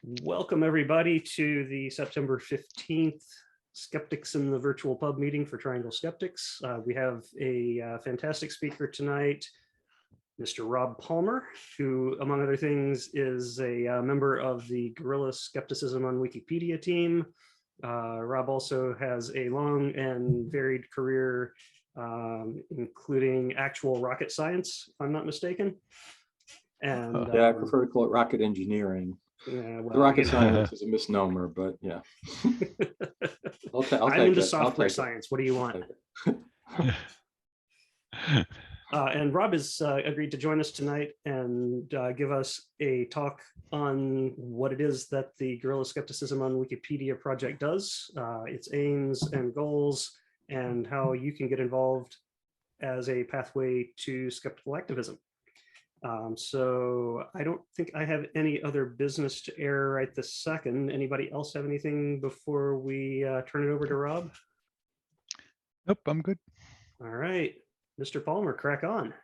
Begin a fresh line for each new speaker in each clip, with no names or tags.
Welcome everybody to the September 15th Skeptics in the Virtual Pub meeting for Triangle Skeptics. We have a fantastic speaker tonight, Mr. Rob Palmer, who, among other things, is a member of the Guerrilla Skepticism on Wikipedia team. Rob also has a long and varied career, including actual rocket science, if I'm not mistaken. And
yeah, I prefer to call it rocket engineering.
Yeah, well,
the rocket science is a misnomer, but yeah.
I'm into software science. What do you want? And Rob has agreed to join us tonight and give us a talk on what it is that the Guerrilla Skepticism on Wikipedia project does, its aims and goals, and how you can get involved as a pathway to skeptical activism. So I don't think I have any other business to air right this second. Anybody else have anything before we turn it over to Rob?
Nope, I'm good.
All right, Mr. Palmer, crack on.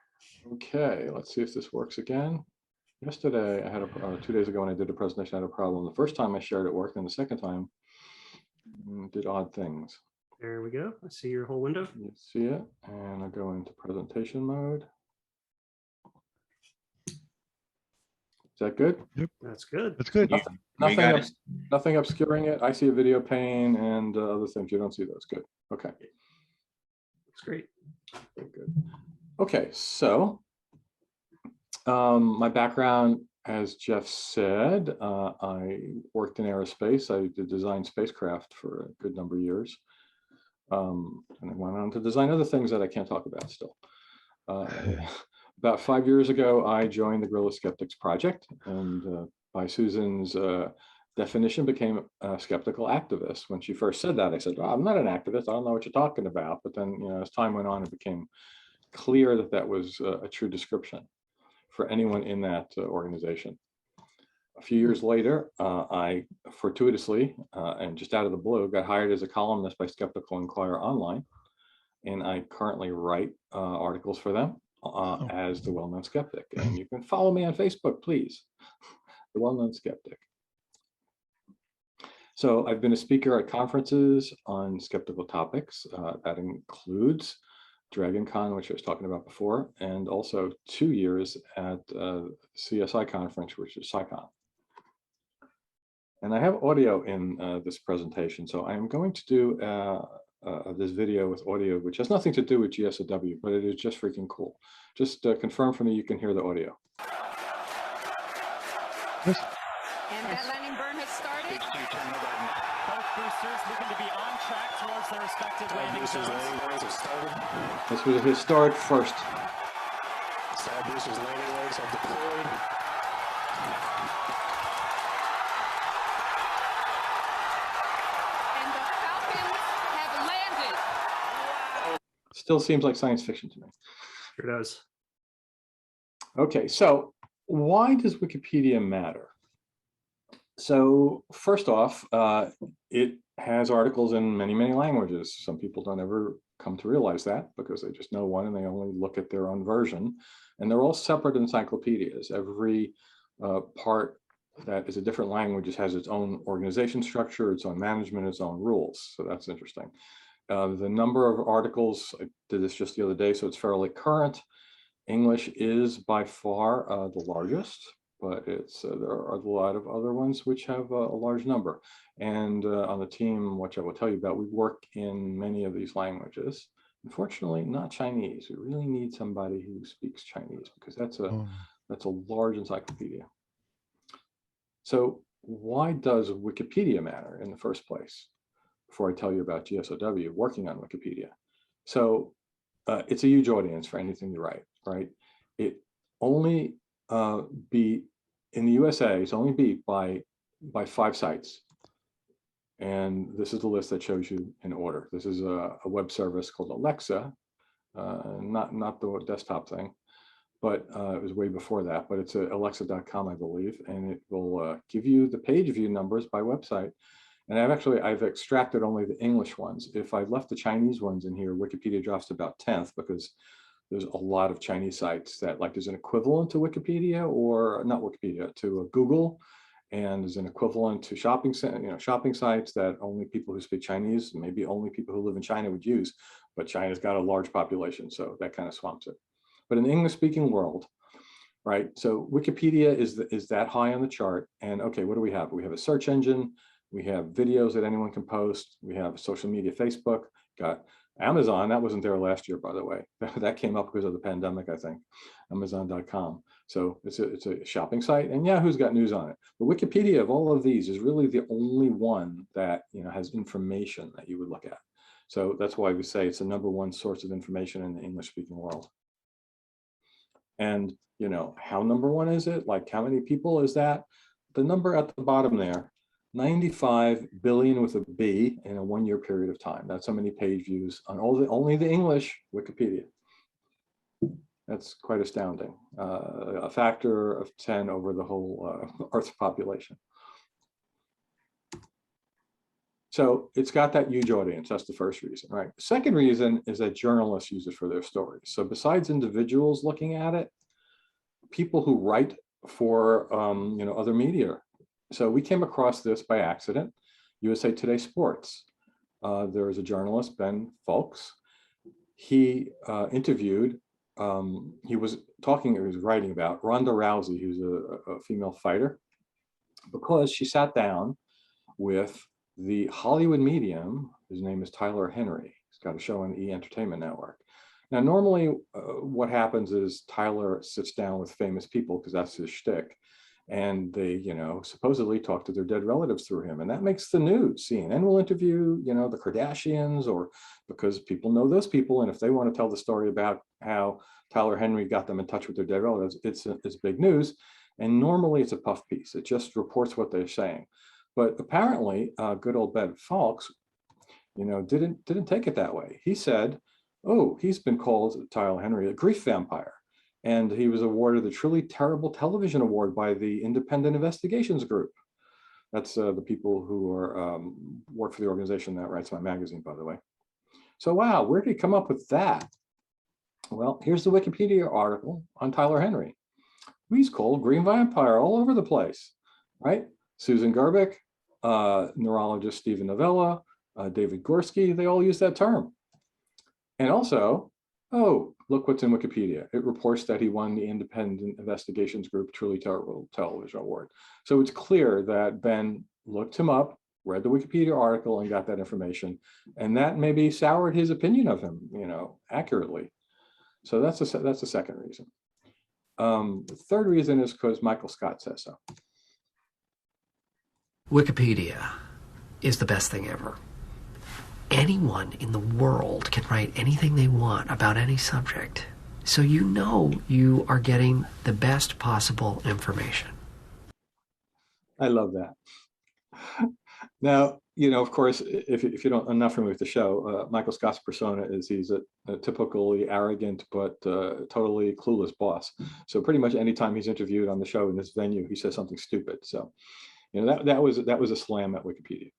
Okay, let's see if this works again. Yesterday, I had 2 days ago when I did a presentation, I had a problem. The first time I shared it worked, and the second time did odd things.
There we go. I see your whole window.
You see it, and I'll go into presentation mode. Is that good?
Yep.
That's good.
That's good.
Nothing obscuring it. I see a video pane and other things. You don't see those. Good. Okay.
Looks great.
Okay, good. Okay, so my background, as Jeff said, I worked in aerospace. I did design spacecraft for a good number of years. And I went on to design other things that I can't talk about still. About 5 years ago, I joined the Guerrilla Skeptics project, and by Susan's definition, became a skeptical activist. When she first said that, I said, "Oh, I'm not an activist. I don't know what you're talking about." But then, as time went on, it became clear that that was a true description for anyone in that organization. A few years later, I fortuitously and just out of the blue got hired as a columnist by Skeptical Inquirer Online, and I currently write articles for them. As the Well-Known Skeptic, and you can follow me on Facebook, please. The Well-Known Skeptic. So I've been a speaker at conferences on skeptical topics. That includes Dragon Con, which I was talking about before, and also 2 years at CSI conference, which is SciCon. And I have audio in this presentation, so I'm going to do this video with audio, which has nothing to do with GSoW, but it is just freaking cool. Just confirm for me you can hear the audio.
Yes. And that landing burn has started. Both boosters looking to be on track towards their respective landing zones.
This was a historic first.
Side boosters landing legs are deployed.
Still seems like science fiction to me.
Sure does.
Okay, so why does Wikipedia matter? So first off, it has articles in many, many languages. Some people don't ever come to realize that because they just know one and they only look at their own version. And they're all separate encyclopedias. Every part that is a different language has its own organization structure, its own management, its own rules. So that's interesting. The number of articles, I did this just the other day, so it's fairly current. English is by far the largest, but there are a lot of other ones which have a large number. And on the team, which I will tell you about, we work in many of these languages. Unfortunately, not Chinese. We really need somebody who speaks Chinese because that's a large encyclopedia. So why does Wikipedia matter in the first place? Before I tell you about GSoW working on Wikipedia. So it's a huge audience for anything you write, right? It only beat, in the USA, it's only beat by 5 sites. And this is the list that shows you in order. This is a web service called Alexa, not the desktop thing, but it was way before that, but it's alexa.com, I believe, and it will give you the page view numbers by website. And I've extracted only the English ones. If I left the Chinese ones in here, Wikipedia drops to about 10th because there's a lot of Chinese sites that, like, there's an equivalent to Wikipedia, or not Wikipedia, to Google, and is an equivalent to shopping sites that only people who speak Chinese, maybe only people who live in China would use, but China's got a large population, so that kind of swamps it. But in the English-speaking world, right? So Wikipedia is that high on the chart, and okay, what do we have? We have a search engine, we have videos that anyone can post, we have social media, Facebook, got Amazon. That wasn't there last year, by the way. That came up because of the pandemic, I think. Amazon.com. So it's a shopping site, and Yahoo's got news on it. But Wikipedia, of all of these, is really the only one that has information that you would look at. So that's why we say it's the #1 source of information in the English-speaking world. And how #1 is it? Like, how many people is that? The number at the bottom there, 95 billion with a B in a 1-year period of time. That's how many page views on only the English Wikipedia. That's quite astounding. A factor of 10 over the whole Earth population. So it's got that huge audience. That's the first reason, right? The second reason is that journalists use it for their stories. So besides individuals looking at it, people who write for other media. So we came across this by accident. USA Today Sports. There is a journalist, Ben Fowlkes. He interviewed. He was writing about Ronda Rousey, who's a female fighter, because she sat down with the Hollywood medium, whose name is Tyler Henry. He's got a show on E! Entertainment Network. Now, normally what happens is Tyler sits down with famous people because that's his shtick. And they, supposedly talk to their dead relatives through him. And that makes the news. CNN will interview, the Kardashians, or because people know those people. And if they want to tell the story about how Tyler Henry got them in touch with their dead relatives, it's big news. And normally it's a puff piece. It just reports what they're saying. But apparently, good old Ben Fowlkes, didn't take it that way. He said, oh, he's been called, Tyler Henry, a grief vampire. And he was awarded the Truly Terrible Television Award by the Independent Investigations Group. That's the people who are work for the organization that writes my magazine, by the way. So wow, where did he come up with that? Well, here's the Wikipedia article on Tyler Henry. He's called green vampire all over the place, right? Susan Gerbic, neurologist Stephen Novella, David Gorski, they all use that term. And also, oh, look what's in Wikipedia. It reports that he won the Independent Investigations Group Truly Terrible Television Award. So it's clear that Ben looked him up, read the Wikipedia article, and got that information. And that maybe soured his opinion of him, accurately. So that's the second reason. The third reason is because Michael Scott says so.
Wikipedia is the best thing ever. Anyone in the world can write anything they want about any subject. So you are getting the best possible information.
I love that. Now, of course, if you don't, I'm not familiar with the show, Michael Scott's persona is he's a typically arrogant but totally clueless boss. So pretty much anytime he's interviewed on the show in this venue, he says something stupid. So, that was a slam at Wikipedia.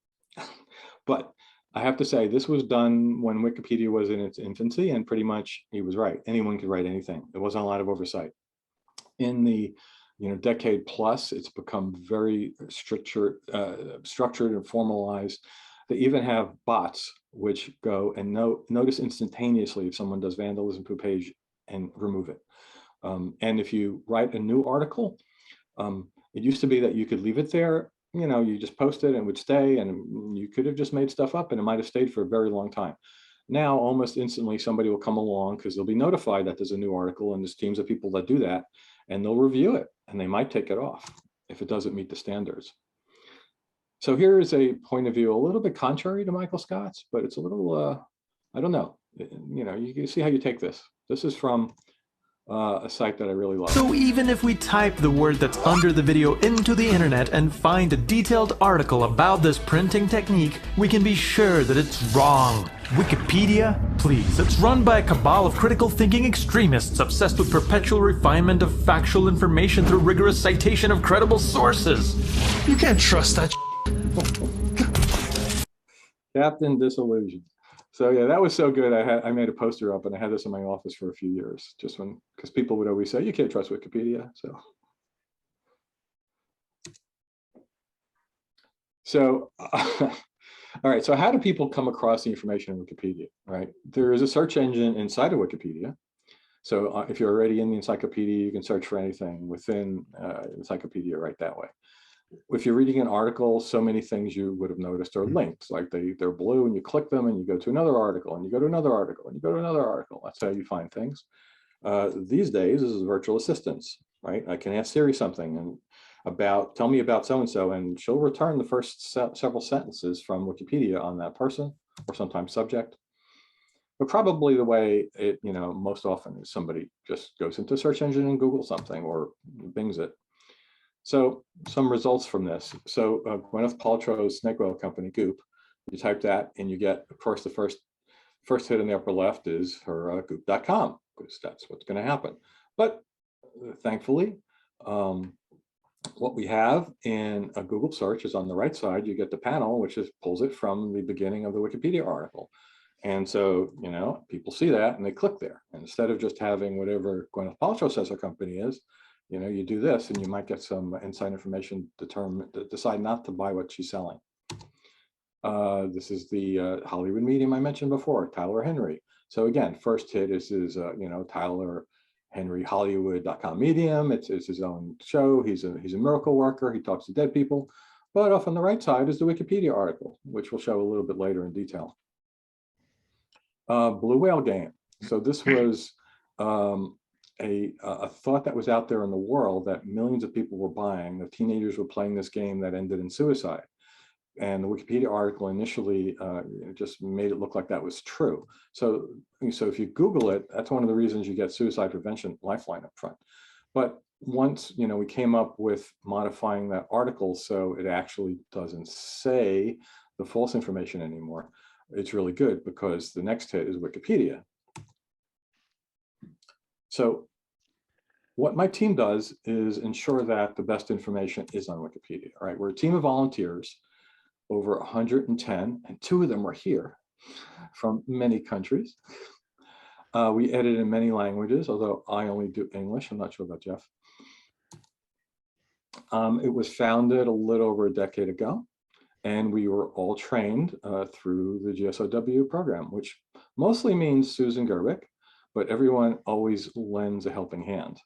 But I have to say, this was done when Wikipedia was in its infancy, and pretty much he was right. Anyone could write anything. There wasn't a lot of oversight. In the decade plus, it's become very structured and formalized. They even have bots which go and notice instantaneously if someone does vandalism to a page and remove it. And if you write a new article, it used to be that you could leave it there. You just post it and it would stay, and you could have just made stuff up and it might have stayed for a very long time. Now, almost instantly, somebody will come along because they'll be notified that there's a new article, and there's teams of people that do that, and they'll review it, and they might take it off if it doesn't meet the standards. So here is a point of view a little bit contrary to Michael Scott's, but it's a little, I don't know. You can see how you take this. This is from a site that I really love.
So even if we type the word that's under the video into the internet and find a detailed article about this printing technique, we can be sure that it's wrong. Wikipedia? Please, it's run by a cabal of critical thinking extremists obsessed with perpetual refinement of factual information through rigorous citation of credible sources. You can't trust that
Captain Disillusion. So yeah, that was so good. I made a poster up and I had this in my office for a few years, because people would always say, you can't trust Wikipedia. So So, all right. So how do people come across the information in Wikipedia, right? There is a search engine inside of Wikipedia. So if you're already in the encyclopedia, you can search for anything within encyclopedia right that way. If you're reading an article, so many things you would have noticed are linked, like they're blue and you click them and you go to another article and you go to another article and you go to another article. That's how you find things. These days, this is virtual assistants, right? I can ask Siri something and tell me about so-and-so, and she'll return the first several sentences from Wikipedia on that person or sometimes subject. But probably the way it, most often is somebody just goes into a search engine and Google something or Bings it. So some results from this. So Gwyneth Paltrow's snake oil company, Goop, you type that and you get, of course, the first hit in the upper left is her goop.com, because that's what's going to happen. But thankfully, what we have in a Google search is on the right side, you get the panel, which pulls it from the beginning of the Wikipedia article. And so, people see that and they click there. And instead of just having whatever Gwyneth Paltrow says her company is, you do this and you might get some inside information to decide not to buy what she's selling. This is the Hollywood medium I mentioned before, Tyler Henry. So again, first hit is Tyler Henry Hollywood.com medium. It's his own show. He's a miracle worker. He talks to dead people. But off on the right side is the Wikipedia article, which we'll show a little bit later in detail. Blue whale game. So this was a thought that was out there in the world that millions of people were buying. The teenagers were playing this game that ended in suicide. And the Wikipedia article initially just made it look like that was true. So if you Google it, that's one of the reasons you get Suicide Prevention Lifeline up front. But once we came up with modifying that article so it actually doesn't say the false information anymore, it's really good because the next hit is Wikipedia. So what my team does is ensure that the best information is on Wikipedia. All right, we're a team of volunteers, over 110, and 2 of them are here from many countries. We edit in many languages, although I only do English. I'm not sure about Jeff. It was founded a little over a decade ago, and we were all trained through the GSoW program, which mostly means Susan Gerbic, but everyone always lends a helping hand.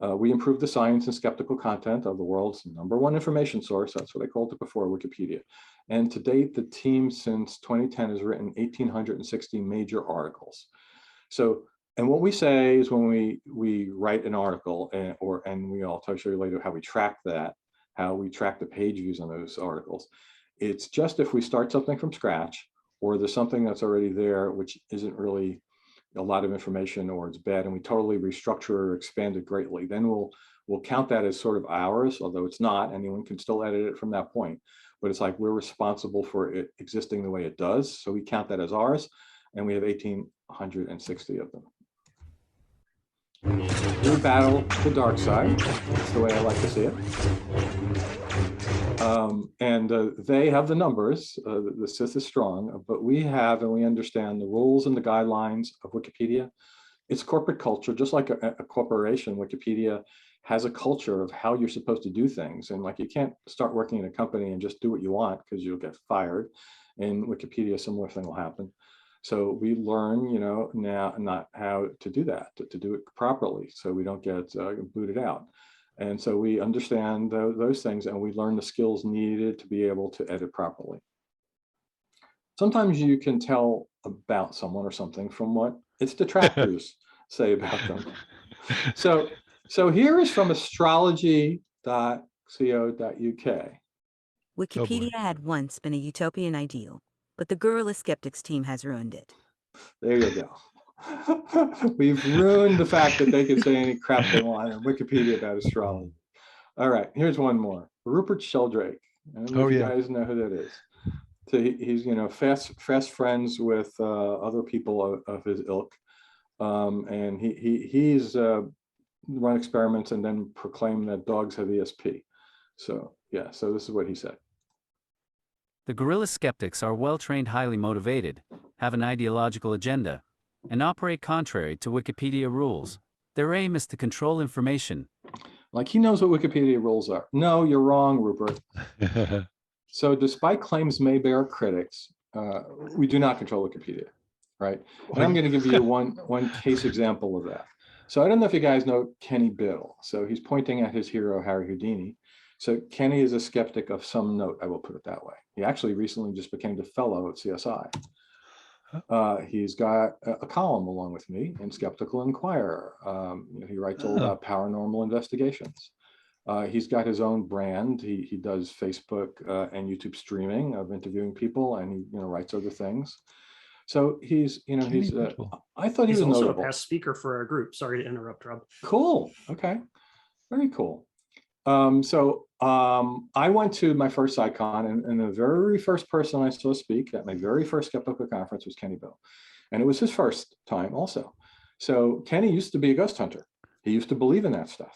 We improve the science and skeptical content of the world's #1 information source. That's what I called it before, Wikipedia. And to date, the team since 2010 has written 1,860 major articles. So, and what we say is when we write an article, and I'll show you later how we track that, how we track the page views on those articles. It's just if we start something from scratch, or there's something that's already there, which isn't really a lot of information, or it's bad and we totally restructure or expand it greatly, then we'll count that as sort of ours, although it's not. Anyone can still edit it from that point, but it's like we're responsible for it existing the way it does, so we count that as ours, and we have 1,860 of them. We battle the dark side. That's the way I like to see it. They have the numbers. The Sith is strong, but we have and we understand the rules and the guidelines of Wikipedia. It's corporate culture, just like a corporation. Wikipedia has a culture of how you're supposed to do things, and like you can't start working in a company and just do what you want because you'll get fired. In Wikipedia, a similar thing will happen. So we learn, now not how to do that, to do it properly, so we don't get booted out. And so we understand those things, and we learn the skills needed to be able to edit properly. Sometimes you can tell about someone or something from what its detractors say about them. So here is from astrology.co.uk.
Wikipedia had once been a utopian ideal, but the Guerrilla Skeptics team has ruined it.
There you go. We've ruined the fact that they can say any crap they want on Wikipedia about astrology. All right, here's one more. Rupert Sheldrake. I don't know if you guys know who that is. So he's fast friends with other people of his ilk, and he's run experiments and then proclaimed that dogs have ESP. So yeah, so this is what he said.
The Guerrilla Skeptics are well-trained, highly motivated, have an ideological agenda, and operate contrary to Wikipedia rules. Their aim is to control information.
Like he knows what Wikipedia rules are. No, you're wrong, Rupert. So despite claims made by our critics, we do not control Wikipedia, right? And I'm going to give you one case example of that. So I don't know if you guys know Kenny Biddle. So he's pointing at his hero, Harry Houdini. So Kenny is a skeptic of some note, I will put it that way. He actually recently just became the fellow at CSI. He's got a column along with me in Skeptical Inquirer. He writes all about paranormal investigations. He's got his own brand. He does Facebook and YouTube streaming of interviewing people, and he writes other things. So he's I thought
He's
he was
also
notable.
a past speaker for our group. Sorry to interrupt, Rob.
Cool. Okay. Very cool. I went to my first icon, and the very first person I saw speak at my very first skeptical conference was Kenny Biddle. And it was his first time also. So Kenny used to be a ghost hunter. He used to believe in that stuff.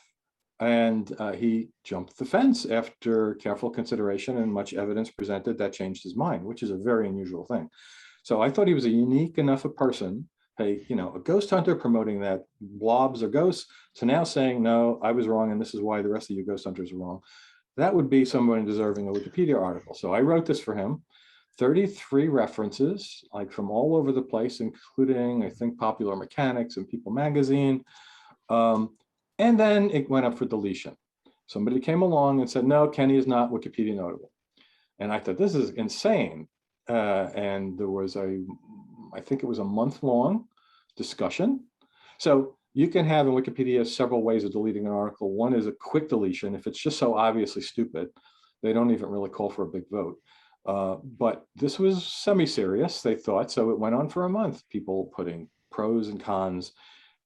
And he jumped the fence after careful consideration and much evidence presented that changed his mind, which is a very unusual thing. So I thought he was a unique enough a person, a ghost hunter promoting that blobs are ghosts, to now saying, no, I was wrong, and this is why the rest of you ghost hunters are wrong. That would be someone deserving a Wikipedia article. So I wrote this for him, 33 references, like from all over the place, including, I think, Popular Mechanics and People Magazine. And then it went up for deletion. Somebody came along and said, no, Kenny is not Wikipedia notable. And I thought, this is insane. And there was I think it was a month-long discussion. So you can have in Wikipedia several ways of deleting an article. One is a quick deletion. If it's just so obviously stupid, they don't even really call for a big vote. But this was semi-serious, they thought, so it went on for a month, people putting pros and cons.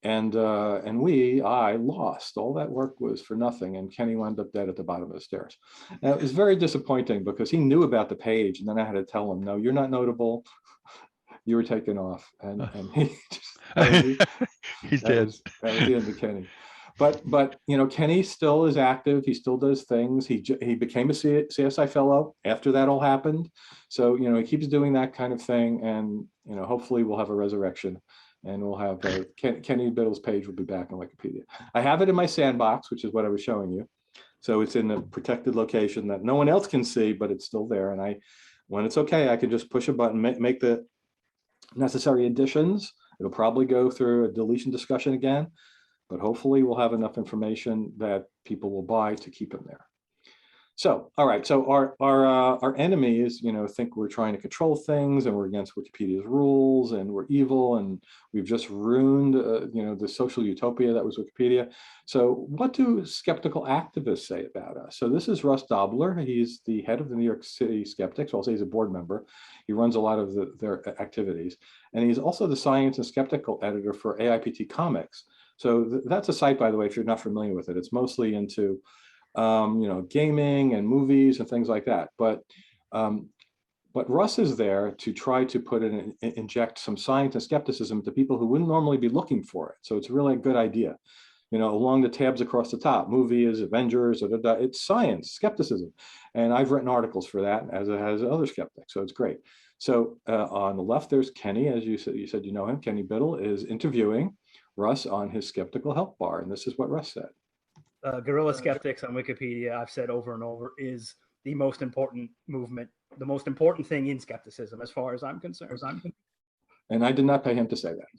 And I lost. All that work was for nothing, and Kenny wound up dead at the bottom of the stairs. Now, it was very disappointing because he knew about the page, and then I had to tell him, no, you're not notable. You were taken off, and he just,
he's dead.
That was the end of Kenny. But Kenny still is active. He still does things. He became a CSI fellow after that all happened. So he keeps doing that kind of thing, and hopefully we'll have a resurrection. And we'll have Kenny Biddle's page will be back on Wikipedia. I have it in my sandbox, which is what I was showing you. So it's in a protected location that no one else can see, but it's still there. And when it's okay, I can just push a button, make the necessary additions. It'll probably go through a deletion discussion again, but hopefully we'll have enough information that people will buy to keep them there. So, all right. So our enemies, think we're trying to control things, and we're against Wikipedia's rules, and we're evil, and we've just ruined, the social utopia that was Wikipedia. So, what do skeptical activists say about us? So, this is Russ Dobler. He's the head of the New York City Skeptics. I'll say he's a board member. He runs a lot of their activities, and he's also the science and skeptical editor for AIPT Comics. So, that's a site, by the way, if you're not familiar with it. It's mostly into gaming and movies and things like that. But Russ is there to try to inject some science and skepticism to people who wouldn't normally be looking for it. So it's really a good idea. Along the tabs across the top, movies, Avengers, it's science, skepticism. And I've written articles for that, as it has other skeptics. So it's great. So on the left, there's Kenny, as you said, him. Kenny Biddle is interviewing Russ on his skeptical help bar. And this is what Russ said.
Guerrilla Skeptics on Wikipedia, I've said over and over, is the most important movement, the most important thing in skepticism, as far as I'm concerned.
And I did not pay him to say that.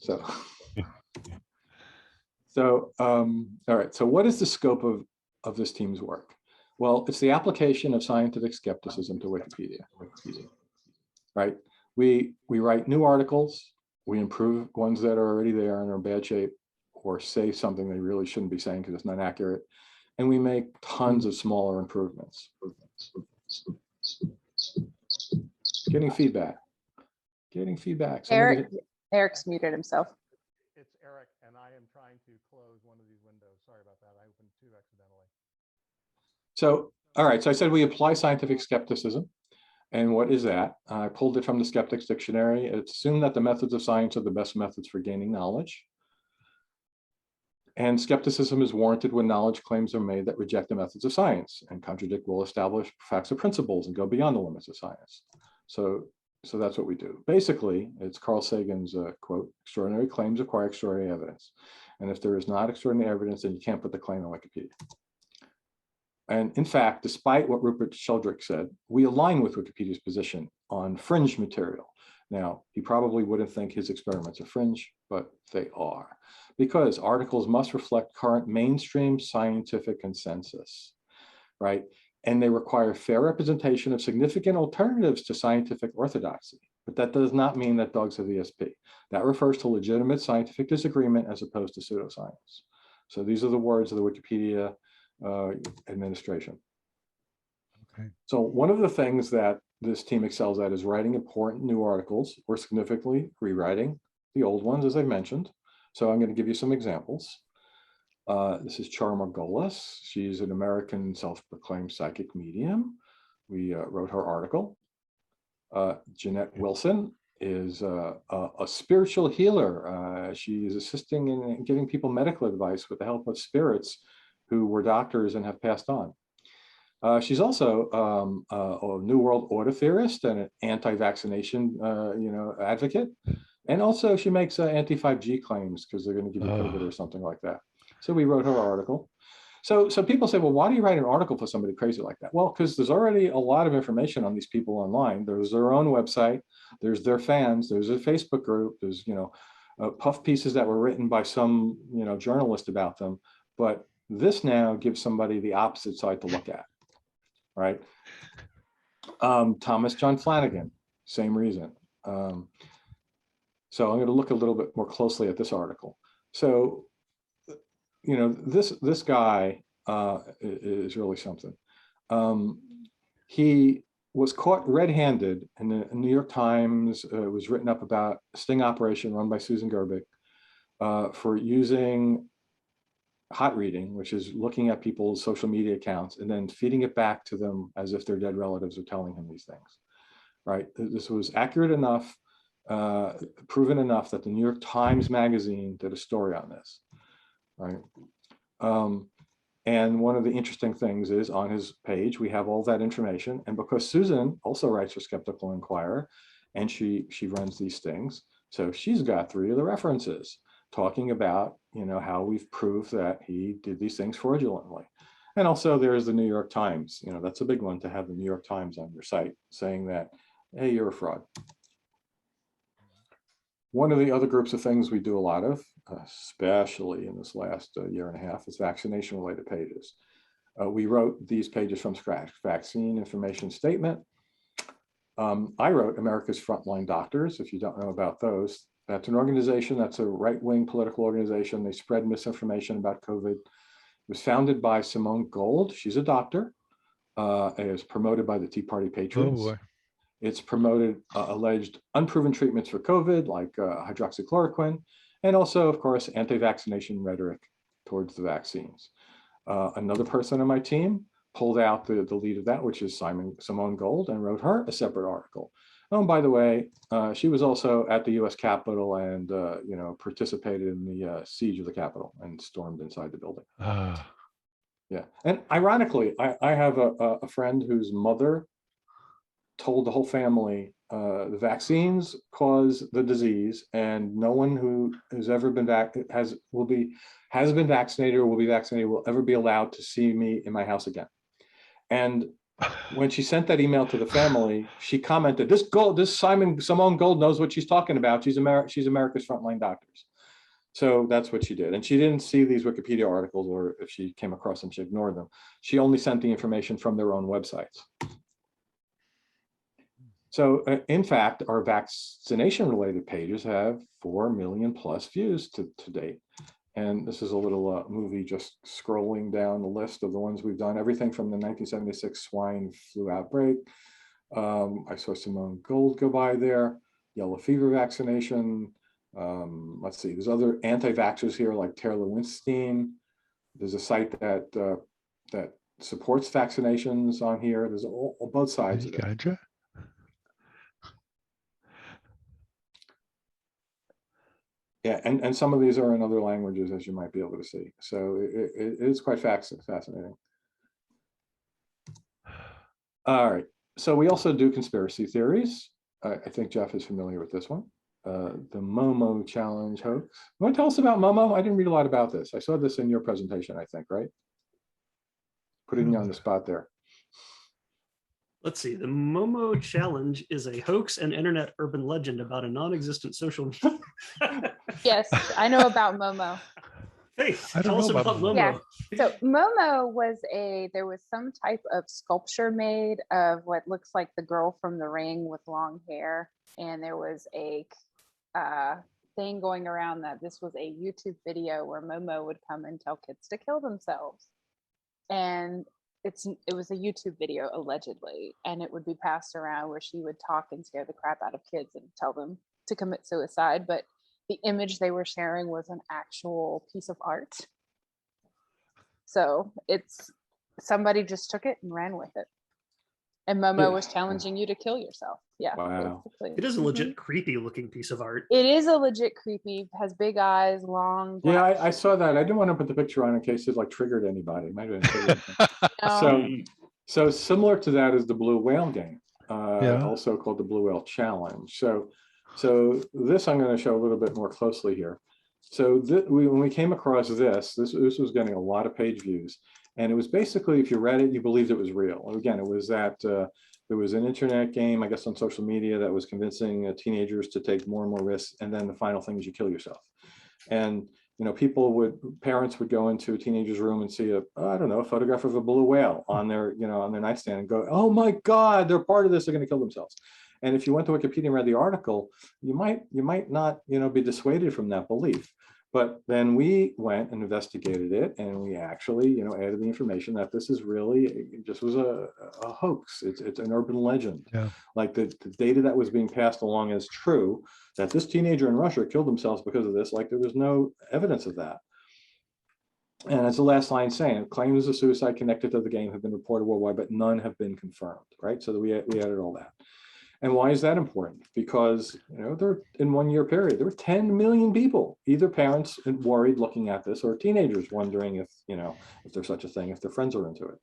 So, all right. So what is the scope of this team's work? Well, it's the application of scientific skepticism to Wikipedia. Right? We write new articles. We improve ones that are already there and are in bad shape, or say something they really shouldn't be saying because it's not accurate. And we make tons of smaller improvements. Getting feedback.
Eric's muted himself.
It's Eric, and I am trying to close one of these windows. Sorry about that. I opened two accidentally.
So, all right. So I said we apply scientific skepticism. And what is that? I pulled it from the Skeptics Dictionary. It's assumed that the methods of science are the best methods for gaining knowledge. And skepticism is warranted when knowledge claims are made that reject the methods of science and contradict well-established facts or principles and go beyond the limits of science. So that's what we do. Basically, it's Carl Sagan's quote, extraordinary claims require extraordinary evidence. And if there is not extraordinary evidence, then you can't put the claim on Wikipedia. And in fact, despite what Rupert Sheldrake said, we align with Wikipedia's position on fringe material. Now, he probably wouldn't think his experiments are fringe, but they are, because articles must reflect current mainstream scientific consensus, right? And they require fair representation of significant alternatives to scientific orthodoxy. But that does not mean that dogs have ESP. That refers to legitimate scientific disagreement as opposed to pseudoscience. So these are the words of the Wikipedia administration.
Okay.
So one of the things that this team excels at is writing important new articles or significantly rewriting the old ones, as I mentioned. So I'm going to give you some examples. This is Char Margolis. She's an American self-proclaimed psychic medium. We wrote her article. Jeanette Wilson is a spiritual healer. She is assisting in giving people medical advice with the help of spirits who were doctors and have passed on. She's also a New World Order theorist and an anti-vaccination advocate. And also she makes anti-5G claims because they're going to give you COVID or something like that. So we wrote her article. So people say, well, why do you write an article for somebody crazy like that? Well, because there's already a lot of information on these people online. There's their own website, there's their fans, there's a Facebook group, there's, puff pieces that were written by some, journalist about them. But this now gives somebody the opposite side to look at, right? Thomas John Flanagan, same reason. So I'm going to look a little bit more closely at this article. So, this guy is really something. He was caught red-handed in the New York Times. It was written up about a sting operation run by Susan Gerbic for using hot reading, which is looking at people's social media accounts and then feeding it back to them as if their dead relatives are telling him these things, right? This was accurate enough, proven enough that the New York Times Magazine did a story on this, right? And one of the interesting things is on his page, we have all that information. And because Susan also writes for Skeptical Inquirer, and she runs these things, so she's got 3 of the references talking about, how we've proved that he did these things fraudulently. And also there's the New York Times, that's a big one to have the New York Times on your site saying that, hey, you're a fraud. One of the other groups of things we do a lot of, especially in this last year and a half, is vaccination related pages. We wrote these pages from scratch. Vaccine information statement. I wrote America's Frontline Doctors, if you don't know about those. That's an organization, that's a right-wing political organization. They spread misinformation about COVID. It was founded by Simone Gold. She's a doctor. It was promoted by the Tea Party patrons.
Oh, boy.
It's promoted alleged unproven treatments for COVID, like hydroxychloroquine, and also, of course, anti-vaccination rhetoric towards the vaccines. Another person on my team pulled out the lead of that, which is Simone Gold, and wrote her a separate article. Oh, and by the way, she was also at the U.S. Capitol and participated in the siege of the Capitol and stormed inside the building. Yeah, and ironically, I have a friend whose mother told the whole family the vaccines cause the disease, and no one who has ever been has been vaccinated or will be vaccinated will ever be allowed to see me in my house again. And when she sent that email to the family, she commented, "This Simone Gold knows what she's talking about. She's America's Frontline Doctors." So that's what she did. And she didn't see these Wikipedia articles, or if she came across them, she ignored them. She only sent the information from their own websites. So in fact, our vaccination related pages have 4 million plus views to date. And this is a little movie just scrolling down the list of the ones we've done, everything from the 1976 swine flu outbreak. I saw Simone Gold go by there, yellow fever vaccination. Let's see, there's other anti-vaxxers here like Tara Lewinstein. There's a site that supports vaccinations on here. There's both sides of it.
Gotcha.
Yeah, and some of these are in other languages, as you might be able to see. So it is quite fascinating. All right, so we also do conspiracy theories. I think Jeff is familiar with this one. The Momo challenge hoax. You want to tell us about Momo? I didn't read a lot about this. I saw this in your presentation, I think, right? putting you on the spot there.
Let's see. The Momo challenge is a hoax and internet urban legend about a non-existent social media.
Yes, I know about Momo.
Hey,
I don't
tell us
know
about
about
Momo.
Yeah. So Momo was there was some type of sculpture made of what looks like the girl from The Ring with long hair. And there was a thing going around that this was a YouTube video where Momo would come and tell kids to kill themselves. And it was a YouTube video allegedly, and it would be passed around where she would talk and scare the crap out of kids and tell them to commit suicide. But the image they were sharing was an actual piece of art. So somebody just took it and ran with it. And Momo was challenging you to kill yourself. Yeah.
Wow.
Basically.
It is a legit creepy looking piece of art.
It is a legit creepy, has big eyes, long.
Yeah,
black
I saw that. I didn't want to put the picture on in case it like triggered anybody. It might have been triggered. So similar to that is the blue whale game, also called the blue whale challenge. So this I'm going to show a little bit more closely here. So when we came across this was getting a lot of page views, and it was basically, if you read it, you believed it was real. And again, it was that there was an internet game, I guess on social media, that was convincing teenagers to take more and more risks, and then the final thing is you kill yourself. And parents would go into a teenager's room and see a photograph of a blue whale on their nightstand and go, oh my God, they're part of this, they're going to kill themselves. And if you went to Wikipedia and read the article, you might not, be dissuaded from that belief. But then we went and investigated it, and we actually, added the information that this is really just was a hoax. It's an urban legend.
Yeah.
Like the data that was being passed along is true, that this teenager in Russia killed themselves because of this. Like there was no evidence of that. And as the last line saying, claims of suicide connected to the game have been reported worldwide, but none have been confirmed. Right. So we added all that. And why is that important? Because, there in 1 year period, there were 10 million people, either parents worried looking at this or teenagers wondering if there's such a thing, if their friends are into it.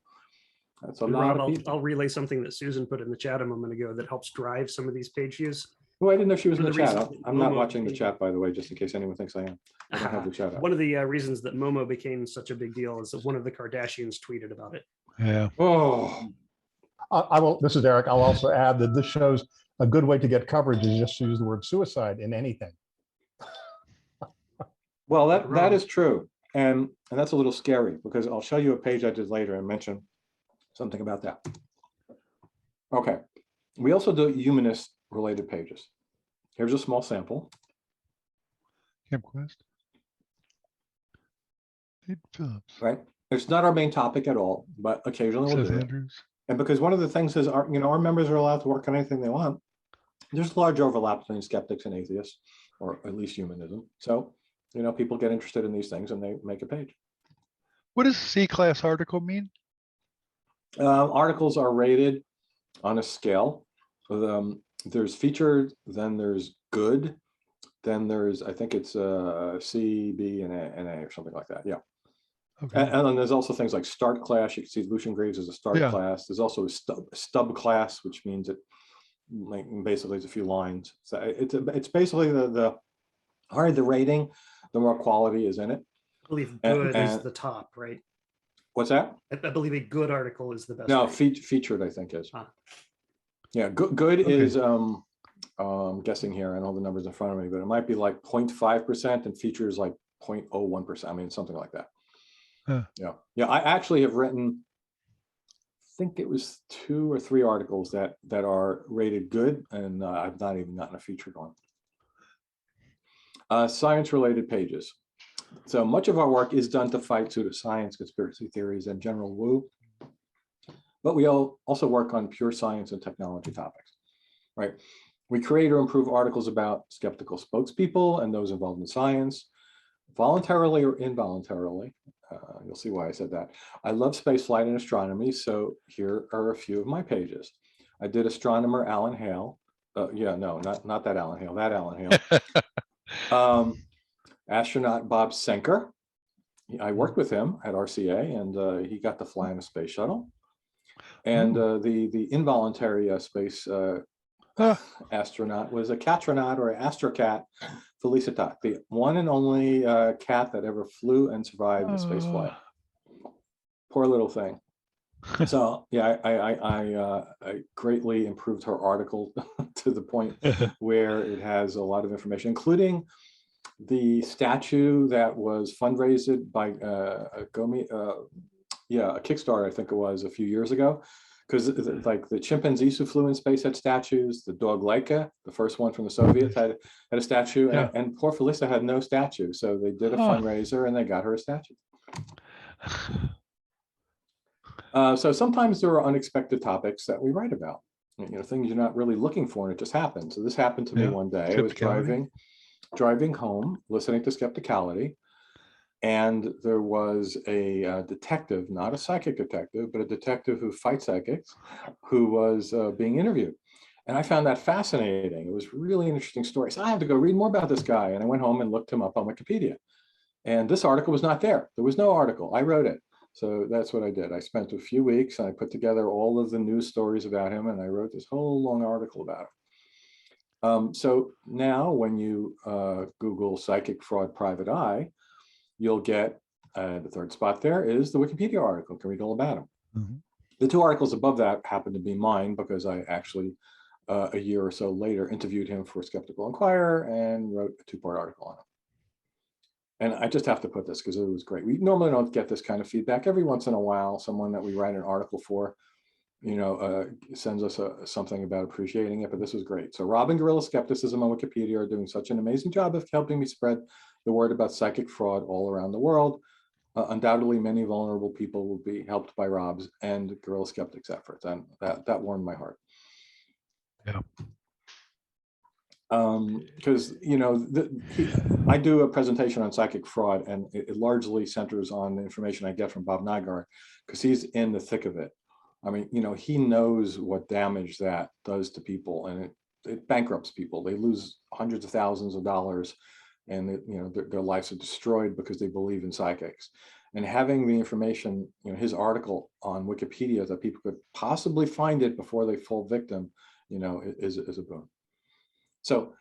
That's a lot of people.
I'll relay something that Susan put in the chat a moment ago that helps drive some of these page views.
Oh, I didn't know she was in the chat.
reasons
I'm not
Momo
watching the
became-
chat, by the way, just in case anyone thinks I am. I don't have the chat up.
One of the reasons that Momo became such a big deal is that one of the Kardashians tweeted about it.
Yeah.
Oh,
I will. This is Eric. I'll also add that this shows a good way to get coverage is just to use the word suicide in anything.
well, that is true. And that's a little scary because I'll show you a page I did later and mention something about that. Okay. We also do humanist related pages. Here's a small sample.
Camp Quest. Ted Phillips.
Right. It's not our main topic at all, but occasionally we'll
Seth
do it.
Andrews.
And because one of the things is our members are allowed to work on anything they want. There's a large overlap between skeptics and atheists, or at least humanism. So, people get interested in these things and they make a page.
What does C-class article mean?
Articles are rated on a scale. There's featured, then there's good, then there's, I think it's C, B, and A or something like that. Yeah.
Okay.
And then there's also things like start class. You can see Lucian Graves as a start class. There's also a stub class, which means it basically is a few lines. So it's basically the higher the rating, the more quality is in it.
I believe good is the top, right?
What's that?
I believe a good article is the best.
No,
rating.
featured, I think is. Yeah, good is guessing here. I don't have the numbers in front of me, but it might be like 0.5% and features like 0.01%. I mean, something like that.
Huh.
Yeah. I actually have written, I think it was 2 or 3 articles that are rated good, and I've not even gotten a featured one. Science-related pages. So much of our work is done to fight pseudoscience, conspiracy theories, and general woo. But we also work on pure science and technology topics, right? We create or improve articles about skeptical spokespeople and those involved in science, voluntarily or involuntarily. You'll see why I said that. I love spaceflight and astronomy, so here are a few of my pages. I did astronomer Alan Hale. Not that Alan Hale, that Alan Hale. Astronaut Bob Senker. I worked with him at RCA, and he got to fly in a space shuttle. And the involuntary space astronaut was a catronaut or an astrocat, Felicitas, the one and only cat that ever flew and survived the space flight. Poor little thing. So yeah, I greatly improved her article to the point where it has a lot of information, including the statue that was fundraised by a Kickstarter, I think it was a few years ago, because like the chimpanzees who flew in space had statues. The dog Laika, the first one from the Soviets, had a statue, and poor Felissa had no statue. So they did a fundraiser and they got her a statue. So sometimes there are unexpected topics that we write about, things you're not really looking for, and it just happens. So this happened to me one day. I was driving home, listening to Skepticality, and there was a detective, not a psychic detective, but a detective who fights psychics, who was being interviewed. And I found that fascinating. It was really an interesting story. So I have to go read more about this guy. And I went home and looked him up on Wikipedia. And this article was not there. There was no article. I wrote it. So that's what I did. I spent a few weeks and I put together all of the news stories about him, and I wrote this whole long article about it. So now when you Google psychic fraud private eye, you'll get the third spot there is the Wikipedia article. You can read all about him.
Mm-hmm.
The two articles above that happen to be mine because I actually, a year or so later, interviewed him for Skeptical Inquirer and wrote a 2-part article on him. And I just have to put this because it was great. We normally don't get this kind of feedback. Every once in a while, someone that we write an article for, sends us something about appreciating it, but this was great. So Rob and Guerrilla Skepticism on Wikipedia are doing such an amazing job of helping me spread the word about psychic fraud all around the world. Undoubtedly, many vulnerable people will be helped by Rob's and Guerrilla Skeptics' efforts, and that warmed my heart.
Yeah.
Because I do a presentation on psychic fraud, and it largely centers on the information I get from Bob Nygaard, because he's in the thick of it. I mean, he knows what damage that does to people, and it bankrupts people. They lose hundreds of thousands of dollars, and their lives are destroyed because they believe in psychics. And having the information, his article on Wikipedia, that people could possibly find it before they fall victim, is a boon. So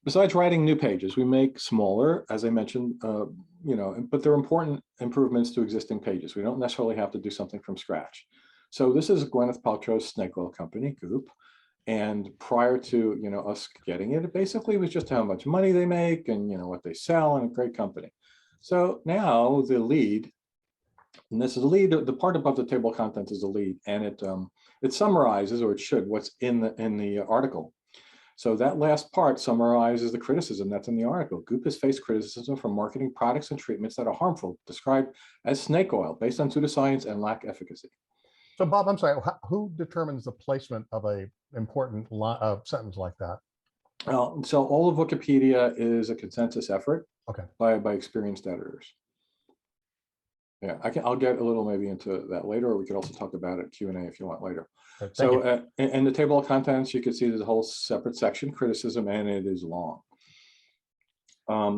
besides writing new pages, we make smaller, as I mentioned, but they're important improvements to existing pages. We don't necessarily have to do something from scratch. So this is Gwyneth Paltrow's snake oil company, Goop. And prior to us getting it, it basically was just how much money they make and what they sell, and a great company. So now the lead, and this is the lead, the part above the table of contents is the lead, and it summarizes, or it should, what's in the article. So that last part summarizes the criticism that's in the article. Goop has faced criticism from marketing products and treatments that are harmful, described as snake oil, based on pseudoscience and lack efficacy.
So Bob, I'm sorry, who determines the placement of a important sentence like that?
Well, so all of Wikipedia is a consensus effort by experienced editors. Yeah, I'll get a little maybe into that later, or we could also talk about it Q&A if you want later. So in the table of contents, you can see there's a whole separate section, criticism, and it is long.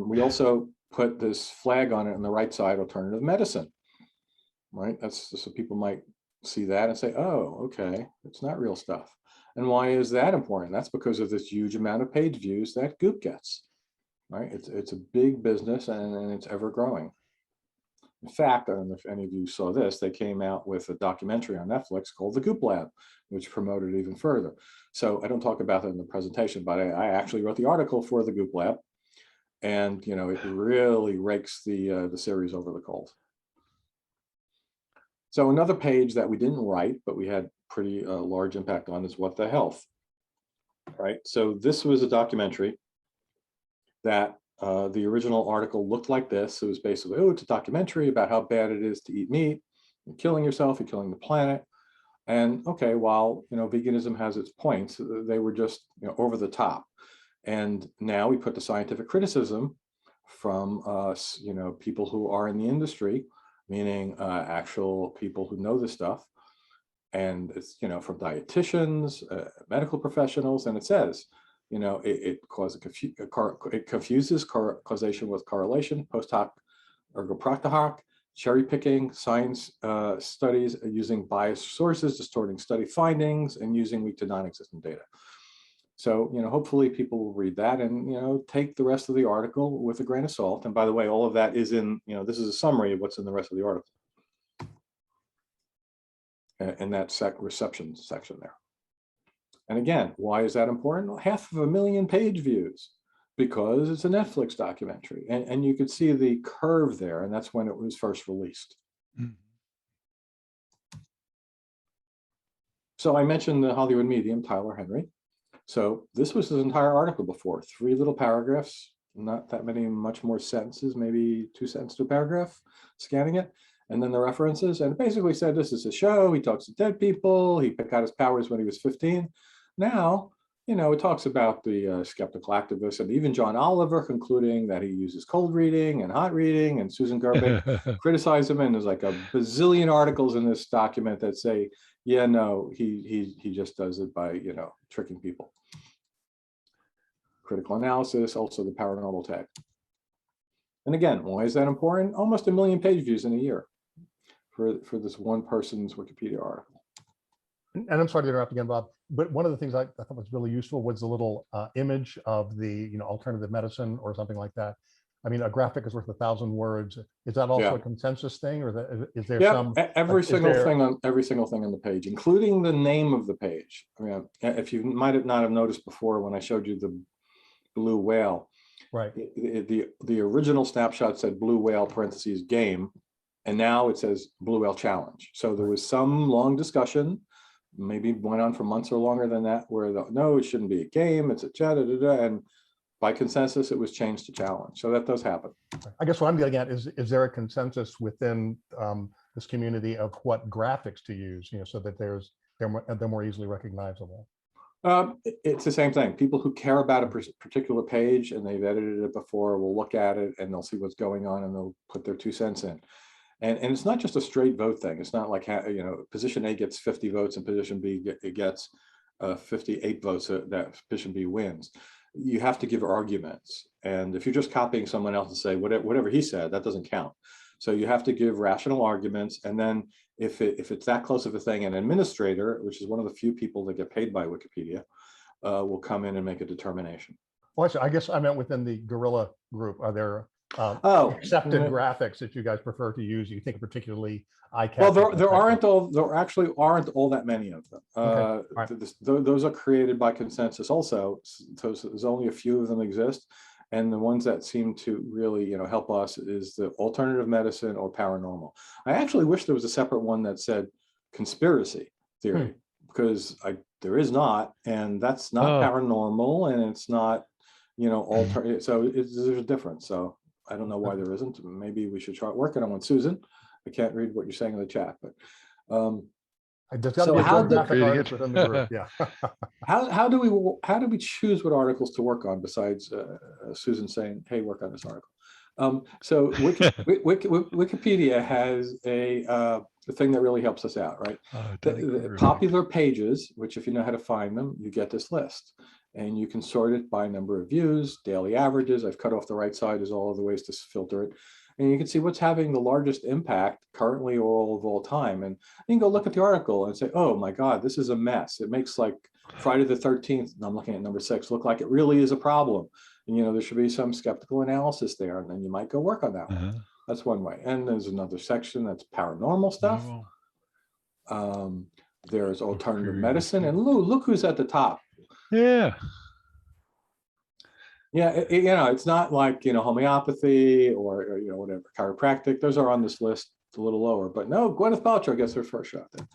We also put this flag on it on the right side, alternative medicine, right? That's so people might see that and say, oh, okay, it's not real stuff. And why is that important? That's because of this huge amount of page views that Goop gets, right? It's a big business, and it's ever growing. In fact, I don't know if any of you saw this, they came out with a documentary on Netflix called The Goop Lab, which promoted it even further. So I don't talk about that in the presentation, but I actually wrote the article for The Goop Lab, and it really rakes the series over the coals. So another page that we didn't write, but we had pretty large impact on, is What the Health, right? So this was a documentary that the original article looked like this. It was basically, it's a documentary about how bad it is to eat meat. You're killing yourself, you're killing the planet. And okay, while veganism has its points, they were just over the top. And now we put the scientific criticism from people who are in the industry, meaning actual people who know this stuff. And it's from dietitians, medical professionals, and it says, it confuses causation with correlation, post hoc ergo propter hoc, cherry picking science studies using biased sources, distorting study findings, and using weak to non-existent data. So, hopefully people will read that and, take the rest of the article with a grain of salt. And by the way, all of that is in, this is a summary of what's in the rest of the article. in that reception section there. And again, why is that important? Well, 500,000 page views, because it's a Netflix documentary. And you could see the curve there, and that's when it was first released. So I mentioned the Hollywood medium, Tyler Henry. So this was his entire article before, 3 little paragraphs, not that many, much more sentences, maybe 2 sentences to a paragraph, scanning it. And then the references, and it basically said, this is a show, he talks to dead people, he got his powers when he was 15. Now, you know, it talks about the skeptical activists, and even John Oliver concluding that he uses cold reading and hot reading, and Susan Gerbic criticized him, and there's like a bazillion articles in this document that say, yeah, no, he just does it by, you know, tricking people. Critical analysis, also the paranormal tag. And again, why is that important? Almost 1 million page views in a year for this one person's Wikipedia article.
And I'm sorry to interrupt again, Bob, but one of the things I thought was really useful was the little image of the, you know, alternative medicine or something like that. I mean, a graphic is worth 1,000 words. Is that also a consensus thing, or is there some?
Every single thing on the page, including the name of the page. I mean, if you might not have noticed before when I showed you the blue whale,
right?
The original snapshot said blue whale parentheses game, and now it says blue whale challenge. So there was some long discussion, maybe went on for months or longer than that, where no, it shouldn't be a game, it's a chat, and by consensus, it was changed to challenge. So that does happen.
I guess what I'm getting at is there a consensus within this community of what graphics to use, you know, so that they're more easily recognizable?
It's the same thing. People who care about a particular page and they've edited it before will look at it and they'll see what's going on and they'll put their 2 cents in. And it's not just a straight vote thing. It's not like, you know, position A gets 50 votes and position B gets 58 votes that position B wins. You have to give arguments. And if you're just copying someone else and say whatever he said, that doesn't count. So you have to give rational arguments. And then if it's that close of a thing, an administrator, which is one of the few people that get paid by Wikipedia, will come in and make a determination.
Well, I guess I meant within the Guerrilla group, are there accepted graphics that you guys prefer to use? You think particularly eye-catching?
Well, there actually aren't all that many of them. Okay. Those are created by consensus also. So there's only a few of them exist. And the ones that seem to really, you know, help us is the alternative medicine or paranormal. I actually wish there was a separate one that said conspiracy theory, because there is not, and that's not paranormal, and it's not, you know, alternative. So there's a difference. So I don't know why there isn't. Maybe we should try working on one. Susan, I can't read what you're saying in the chat, but
so how
do we choose what articles to work on besides Susan saying, hey, work on this article? So Wikipedia has a thing that really helps us out, right? The popular pages, which if you know how to find them, you get this list. And you can sort it by number of views, daily averages. I've cut off the right side as all of the ways to filter it. And you can see what's having the largest impact currently or of all time. And you can go look at the article and say, oh my God, this is a mess. It makes like Friday the 13th, and I'm looking at number 6, look like it really is a problem. And, you know, there should be some skeptical analysis there, and then you might go work on that one. That's one way. And there's another section that's paranormal stuff. There's alternative medicine. And look who's at the top.
Yeah.
Yeah, you know, it's not like, you know, homeopathy or you know, whatever, chiropractic. Those are on this list a little lower. But no, Gwyneth Paltrow gets her first shot there.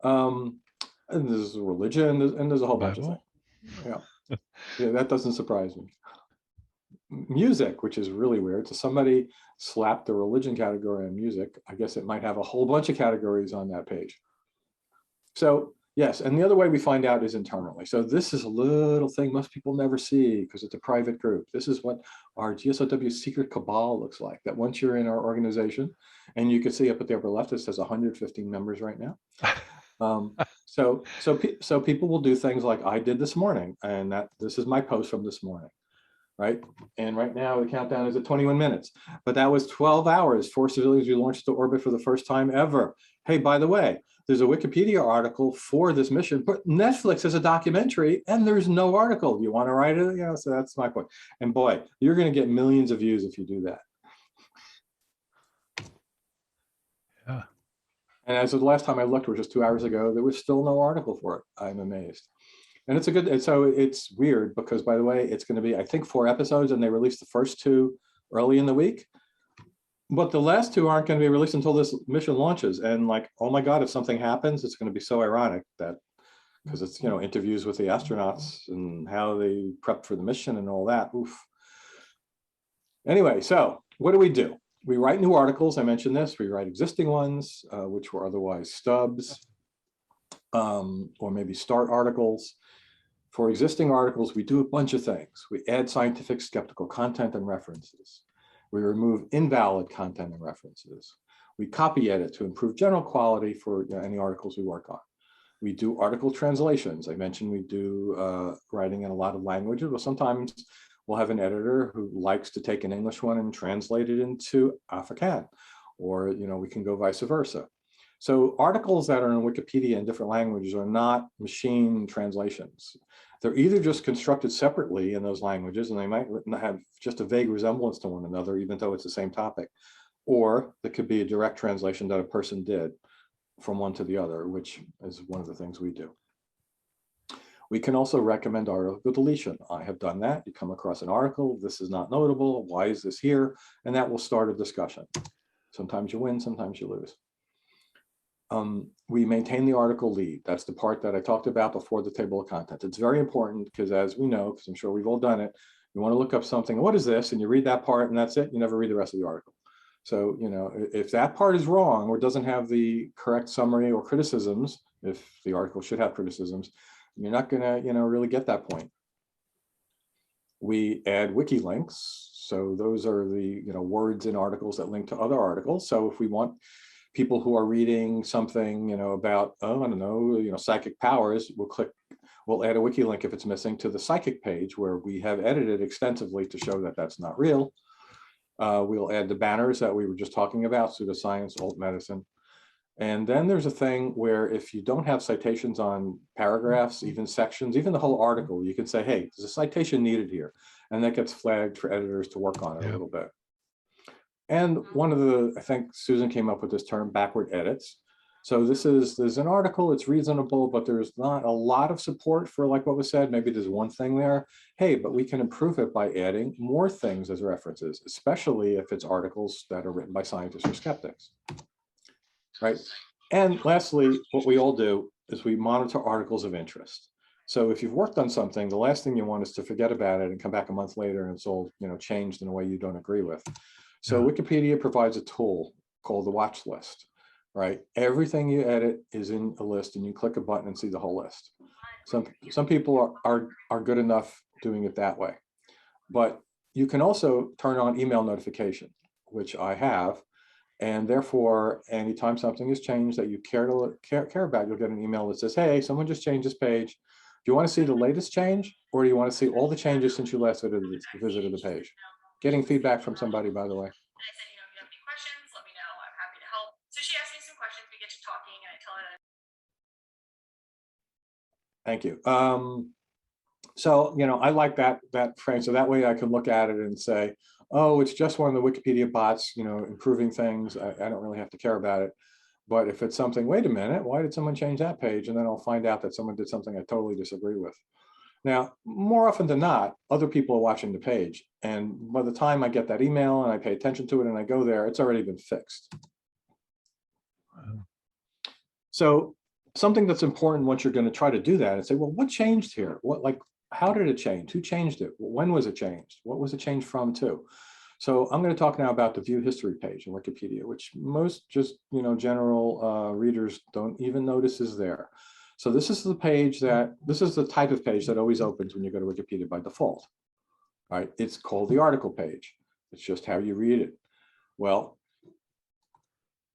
And there's religion, and there's a whole bunch of things. Yeah, that doesn't surprise me. Music, which is really weird. So somebody slapped the religion category on music. I guess it might have a whole bunch of categories on that page. So yes, and the other way we find out is internally. So this is a little thing most people never see because it's a private group. This is what our GSoW secret cabal looks like, that once you're in our organization, and you can see up at the upper left, it says 115 members right now. So people will do things like I did this morning, and this is my post from this morning, right? And right now the countdown is at 21 minutes, but that was 12 hours, 4 civilians we launched to orbit for the first time ever. Hey, by the way, there's a Wikipedia article for this mission, but Netflix has a documentary and there's no article. You want to write it? You know, so that's my point. And boy, you're going to get millions of views if you do that.
Yeah.
And as of the last time I looked, which was 2 hours ago, there was still no article for it. I'm amazed. And it's a good, so it's weird because, by the way, it's going to be, I think, 4 episodes, and they released the first 2 early in the week. But the last 2 aren't going to be released until this mission launches. And like, oh my God, if something happens, it's going to be so ironic that, because it's, you know, interviews with the astronauts and how they prepped for the mission and all that. Oof. Anyway, so what do? We write new articles. I mentioned this. We write existing ones, which were otherwise stubs, or maybe start articles. For existing articles, we do a bunch of things. We add scientific skeptical content and references. We remove invalid content and references. We copy edit to improve general quality for any articles we work on. We do article translations. I mentioned we do writing in a lot of languages. Well, sometimes we'll have an editor who likes to take an English one and translate it into Afrikaans, or we can go vice versa. So articles that are in Wikipedia in different languages are not machine translations. They're either just constructed separately in those languages, and they might have just a vague resemblance to one another, even though it's the same topic, or it could be a direct translation that a person did from one to the other, which is one of the things we do. We can also recommend article deletion. I have done that. You come across an article, this is not notable, why is this here? And that will start a discussion. Sometimes you win, sometimes you lose. We maintain the article lead. That's the part that I talked about before the table of contents. It's very important because, as we know, because I'm sure we've all done it, you want to look up something, what is this? And you read that part and that's it. You never read the rest of the article. So, if that part is wrong or doesn't have the correct summary or criticisms, if the article should have criticisms, you're not going to, really get that point. We add wiki links. So those are the, words in articles that link to other articles. So if we want people who are reading something, about, oh, I don't know, psychic powers, we'll add a wiki link if it's missing to the psychic page where we have edited extensively to show that that's not real. We'll add the banners that we were just talking about, pseudoscience, alt medicine. And then there's a thing where if you don't have citations on paragraphs, even sections, even the whole article, you can say, hey, there's a citation needed here. And that gets flagged for editors to work on it a little bit. And one of the, I think Susan came up with this term, backward edits. So there's an article, it's reasonable, but there's not a lot of support for like what was said. Maybe there's one thing there. Hey, but we can improve it by adding more things as references, especially if it's articles that are written by scientists or skeptics. Right. And lastly, what we all do is we monitor articles of interest. So if you've worked on something, the last thing you want is to forget about it and come back a month later and it's all, changed in a way you don't agree with. So Wikipedia provides a tool called the Watchlist, right? Everything you edit is in a list and you click a button and see the whole list. Some people are good enough doing it that way, but you can also turn on email notification, which I have. And therefore, anytime something is changed that you care about, you'll get an email that says, hey, someone just changed this page. Do you want to see the latest change, or do you want to see all the changes since you last visited the page? Getting feedback from somebody, by the way.
I said, if you have any questions, let me know. I'm happy to help. So she asked me some questions. We get to talking, and I tell her that.
Thank you. So, I like that frame. So that way I can look at it and say, oh, it's just one of the Wikipedia bots, improving things. I don't really have to care about it. But if it's something, wait a minute, why did someone change that page? And then I'll find out that someone did something I totally disagree with. Now, more often than not, other people are watching the page. And by the time I get that email and I pay attention to it and I go there, it's already been fixed. Wow. So something that's important once you're going to try to do that and say, well, what changed here? How did it change? Who changed it? When was it changed? What was it changed from to? So I'm going to talk now about the view history page in Wikipedia, which most just, general readers don't even notice is there. So this is the page this is the type of page that always opens when you go to Wikipedia by default. All right, it's called the article page. It's just how you read it. Well,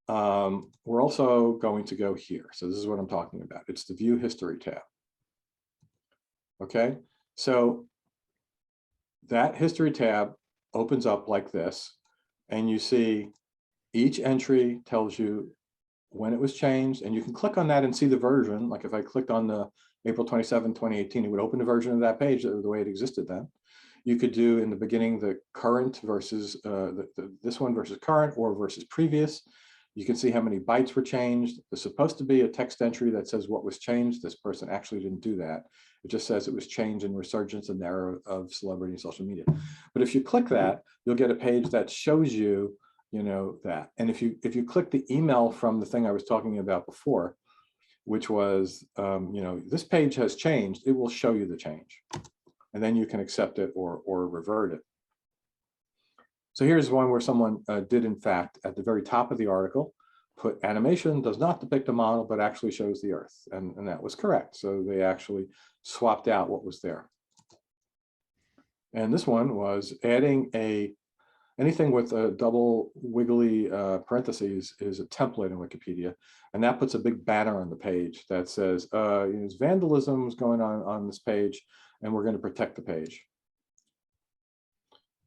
we're also going to go here. So this is what I'm talking about. It's the view history tab. Okay, so that history tab opens up like this, and you see each entry tells you when it was changed, and you can click on that and see the version. Like if I clicked on the April 27, 2018, it would open the version of that page the way it existed then. You could do in the beginning the current versus this one versus current or versus previous. You can see how many bytes were changed. There's supposed to be a text entry that says what was changed. This person actually didn't do that. It just says it was changed in resurgence in the era of celebrity and social media. But if you click that, you'll get a page that shows you, that. And if you click the email from the thing I was talking about before, which was, this page has changed, it will show you the change. And then you can accept it or revert it. So here's one where someone did, in fact, at the very top of the article, put animation does not depict a model, but actually shows the Earth. And that was correct. So they actually swapped out what was there. And this one was adding anything with a double wiggly parentheses is a template in Wikipedia. And that puts a big banner on the page that says, there's vandalism is going on this page, and we're going to protect the page.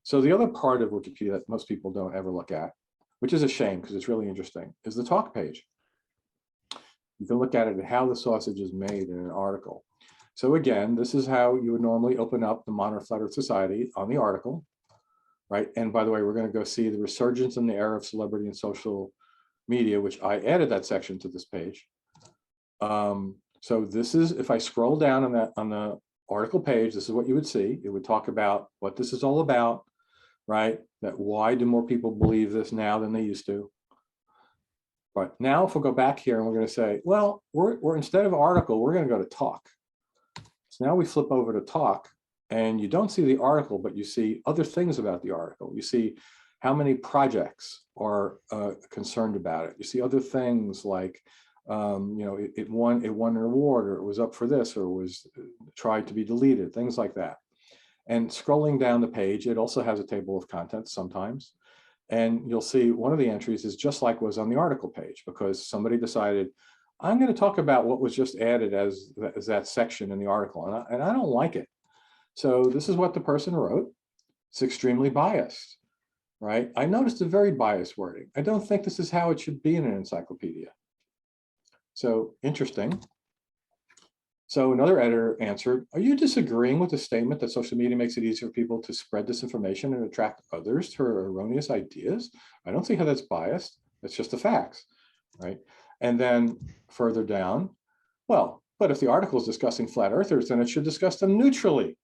So the other part of Wikipedia that most people don't ever look at, which is a shame because it's really interesting, is the talk page. You can look at it and how the sausage is made in an article. So again, this is how you would normally open up the Modern Flat Earth Society on the article, right? And by the way, we're going to go see the resurgence in the era of celebrity and social media, which I added that section to this page. So this is, if I scroll down on the article page, this is what you would see. It would talk about what this is all about, right? That why do more people believe this now than they used to? But now if we'll go back here and we're going to say, well, we're instead of article, we're going to go to talk. So now we flip over to talk, and you don't see the article, but you see other things about the article. You see how many projects are concerned about it. You see other things like, it won an award, or it was up for this, or was tried to be deleted, things like that. And scrolling down the page, it also has a table of contents sometimes. And you'll see one of the entries is just like was on the article page, because somebody decided, I'm going to talk about what was just added as that section in the article. And I don't like it. So this is what the person wrote. It's extremely biased, right? I noticed a very biased wording. I don't think this is how it should be in an encyclopedia. So interesting. So another editor answered, are you disagreeing with the statement that social media makes it easier for people to spread disinformation and attract others to erroneous ideas? I don't see how that's biased. It's just the facts, right? And then further down, well, but if the article is discussing flat earthers, then it should discuss them neutrally,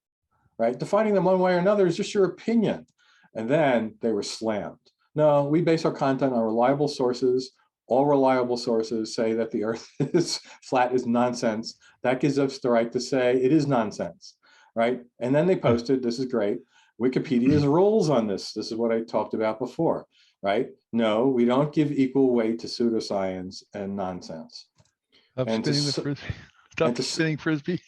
right? Defining them one way or another is just your opinion. And then they were slammed. No, we base our content on reliable sources. All reliable sources say that the Earth is flat is nonsense. That gives us the right to say it is nonsense, right? And then they posted, this is great, Wikipedia's rules on this. This is what I talked about before, right? No, we don't give equal weight to pseudoscience and nonsense.
Stop spinning the frisbee. Stop spinning frisbee.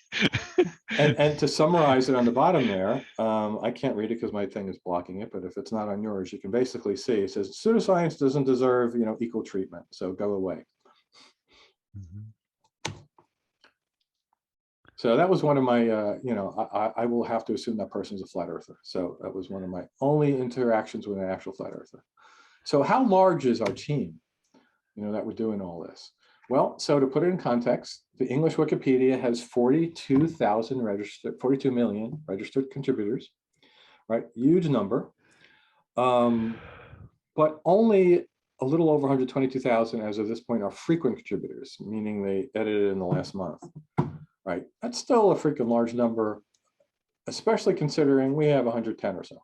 and to summarize it on the bottom there, I can't read it because my thing is blocking it, but if it's not on yours, you can basically see it says pseudoscience doesn't deserve, equal treatment, so go away. So that was one of my, I will have to assume that person's a flat earther. So that was one of my only interactions with an actual flat earther. So how large is our team, that we're doing all this? Well, so to put it in context, the English Wikipedia has 42 million registered contributors, right? Huge number, but only a little over 122,000 as of this point are frequent contributors, meaning they edited in the last month, right? That's still a freaking large number, especially considering we have 110 or so,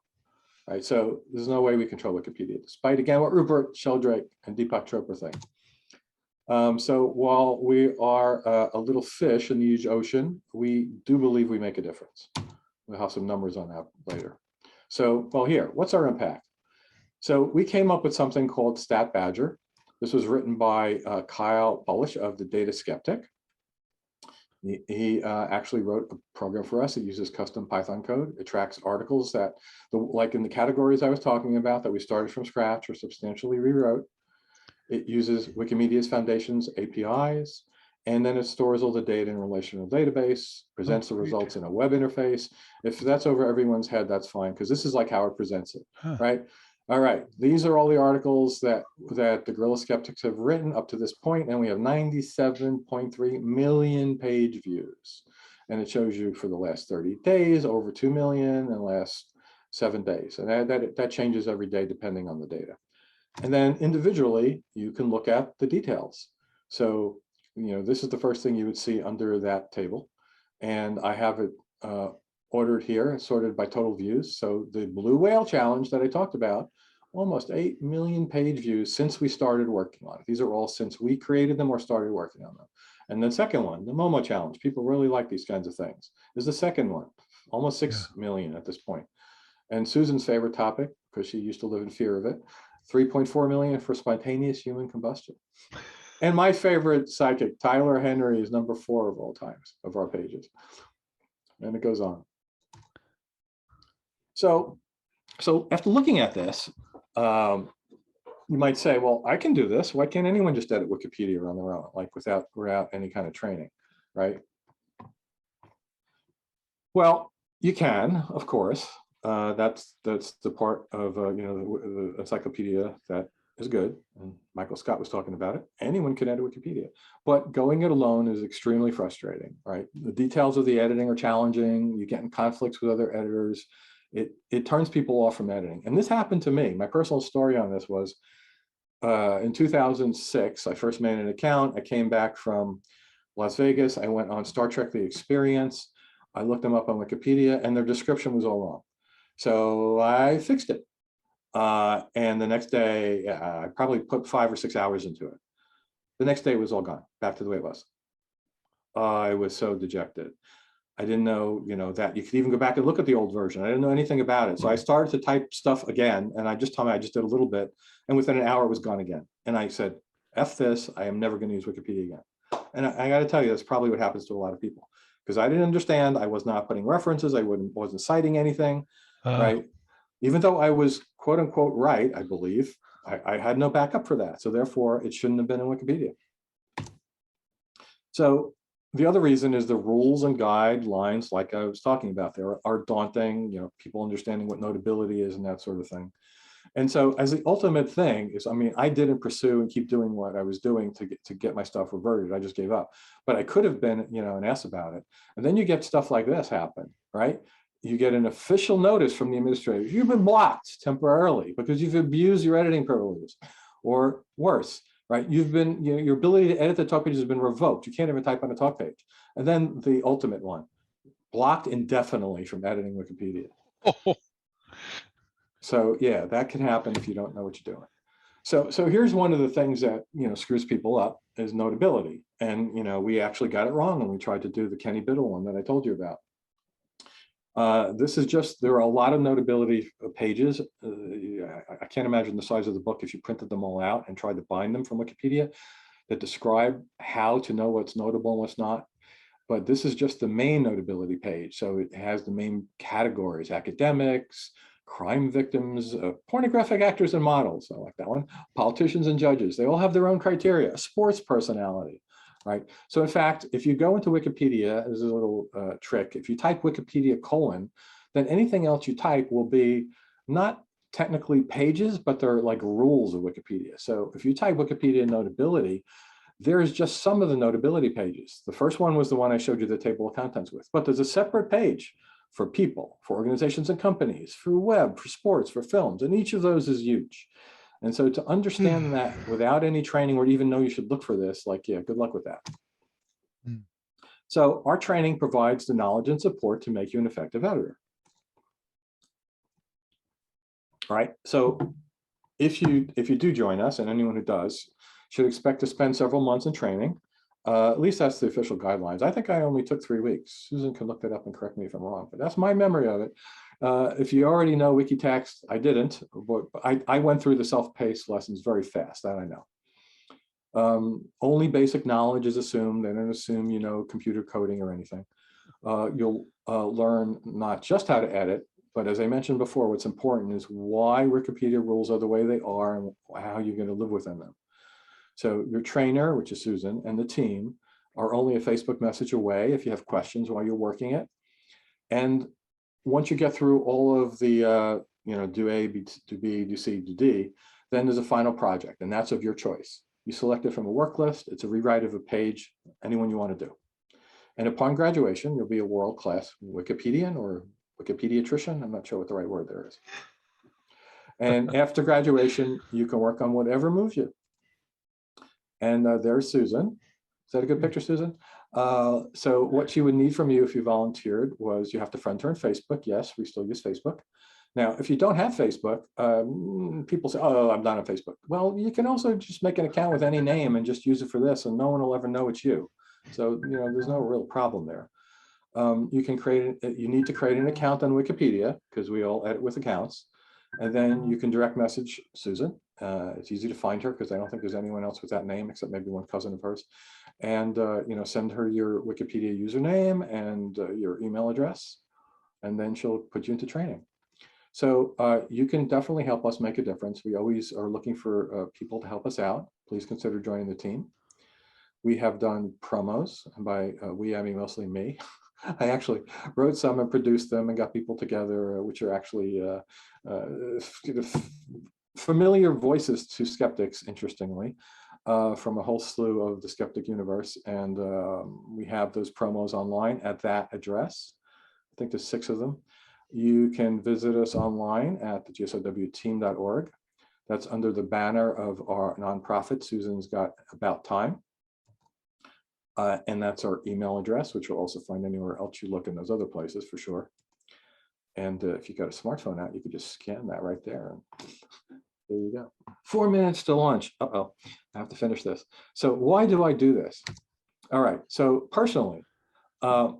right? So there's no way we control Wikipedia, despite, again, what Rupert Sheldrake and Deepak Chopra think. So while we are a little fish in the huge ocean, we do believe we make a difference. We'll have some numbers on that later. So, well, here, what's our impact? So we came up with something called Stat Badger. This was written by Kyle Bullish of the Data Skeptic. He actually wrote a program for us. It uses custom Python code. It tracks articles that, like in the categories I was talking about, that we started from scratch or substantially rewrote. It uses Wikimedia's Foundation's APIs, and then it stores all the data in a relational database, presents the results in a web interface. If that's over everyone's head, that's fine, because this is like how it presents it, right? All right, these are all the articles that the Guerrilla Skeptics have written up to this point, and we have 97.3 million page views. And it shows you for the last 30 days, over 2 million, and the last 7 days. And that changes every day depending on the data. And then individually, you can look at the details. So, this is the first thing you would see under that table. And I have it ordered here, sorted by total views. So the Blue Whale Challenge that I talked about, almost 8 million page views since we started working on it. These are all since we created them or started working on them. And the second one, the Momo Challenge, people really like these kinds of things, is the second one, almost 6 million at this point. And Susan's favorite topic, because she used to live in fear of it, 3.4 million for spontaneous human combustion. And my favorite psychic, Tyler Henry, is number 4 of all times of our pages. And it goes on. So after looking at this, you might say, well, I can do this. Why can't anyone just edit Wikipedia on their own, like without any kind of training, right? Well, you can, of course. That's the part of the encyclopedia that is good, and Michael Scott was talking about it. Anyone can edit Wikipedia, but going it alone is extremely frustrating, right? The details of the editing are challenging. You get in conflicts with other editors. It turns people off from editing, and this happened to me. My personal story on this was in 2006. I first made an account. I came back from Las Vegas. I went on Star Trek: The Experience. I looked them up on Wikipedia, and their description was all wrong. So I fixed it. And the next day, I probably put 5 or 6 hours into it. The next day it was all gone, back to the way it was. I was so dejected. I didn't know, that you could even go back and look at the old version. I didn't know anything about it. So I started to type stuff again, and I just did a little bit, and within an hour it was gone again. And I said, F this, I am never going to use Wikipedia again. And I got to tell you, that's probably what happens to a lot of people, because I didn't understand. I was not putting references. I wasn't citing anything, right? Even though I was quote unquote right, I believe, I had no backup for that. So therefore it shouldn't have been in Wikipedia. So the other reason is the rules and guidelines, like I was talking about, there are daunting, people understanding what notability is and that sort of thing. And so as the ultimate thing is, I didn't pursue and keep doing what I was doing to get my stuff reverted. I just gave up. But I could have been, an ass about it. And then you get stuff like this happen, right? You get an official notice from the administrator. You've been blocked temporarily because you've abused your editing privileges, or worse, right? You've been, your ability to edit the talk page has been revoked. You can't even type on a talk page. And then the ultimate one, blocked indefinitely from editing Wikipedia. So yeah, that can happen if you don't know what you're doing. So here's one of the things that, screws people up is notability. And, we actually got it wrong when we tried to do the Kenny Biddle one that I told you about. This is just, there are a lot of notability pages. I can't imagine the size of the book if you printed them all out and tried to bind them from Wikipedia that describe how to know what's notable and what's not. But this is just the main notability page. So it has the main categories: academics, crime victims, pornographic actors and models. I like that one. Politicians and judges. They all have their own criteria. Sports personality. Right. So in fact, if you go into Wikipedia, there's a little trick. If you type Wikipedia : then anything else you type will be not technically pages, but they're like rules of Wikipedia. So if you type Wikipedia notability, there's just some of the notability pages. The first one was the one I showed you the table of contents with, but there's a separate page for people, for organizations and companies, for web, for sports, for films, and each of those is huge. And so to understand that without any training or even know you should look for this, good luck with that. So our training provides the knowledge and support to make you an effective editor. All right. So if you do join us, and anyone who does should expect to spend several months in training. At least that's the official guidelines. I think I only took 3 weeks. Susan can look that up and correct me if I'm wrong, but that's my memory of it. If you already know Wikitext, I didn't, but I went through the self-paced lessons very fast, that I know. Only basic knowledge is assumed. They don't assume you know computer coding or anything. You'll learn not just how to edit, but as I mentioned before, what's important is why Wikipedia rules are the way they are and how you're going to live within them. So your trainer, which is Susan, and the team are only a Facebook message away if you have questions while you're working it. And once you get through all of the, do A, do B, do C, do D, then there's a final project, and that's of your choice. You select it from a work list. It's a rewrite of a page, anyone you want to do. And upon graduation, you'll be a world-class Wikipedian or Wikipediatrician. I'm not sure what the right word there is. And after graduation, you can work on whatever moves you. And there's Susan. Is that a good picture, Susan? So what she would need from you if you volunteered was you have to friend her on Facebook. Yes, we still use Facebook. Now, if you don't have Facebook, people say, oh, I'm not on Facebook. Well, you can also just make an account with any name and just use it for this, and no one will ever know it's you. So, there's no real problem there. You need to create an account on Wikipedia, because we all edit with accounts. And then you can direct message Susan. It's easy to find her because I don't think there's anyone else with that name except maybe one cousin of hers. And send her your Wikipedia username and your email address, and then she'll put you into training. So you can definitely help us make a difference. We always are looking for people to help us out. Please consider joining the team. We have done promos, and by we, I mean mostly me. I actually wrote some and produced them and got people together, which are actually familiar voices to skeptics, interestingly, from a whole slew of the skeptic universe. And we have those promos online at that address. I think there's 6 of them. You can visit us online at the GSoWteam.org. That's under the banner of our nonprofit. Susan's got About Time. And that's our email address, which you'll also find anywhere else you look in those other places for sure. And if you got a smartphone out, you could just scan that right there. And there you go. 4 minutes to launch. Uh-oh, I have to finish this. So why do I do this? All right, so personally, I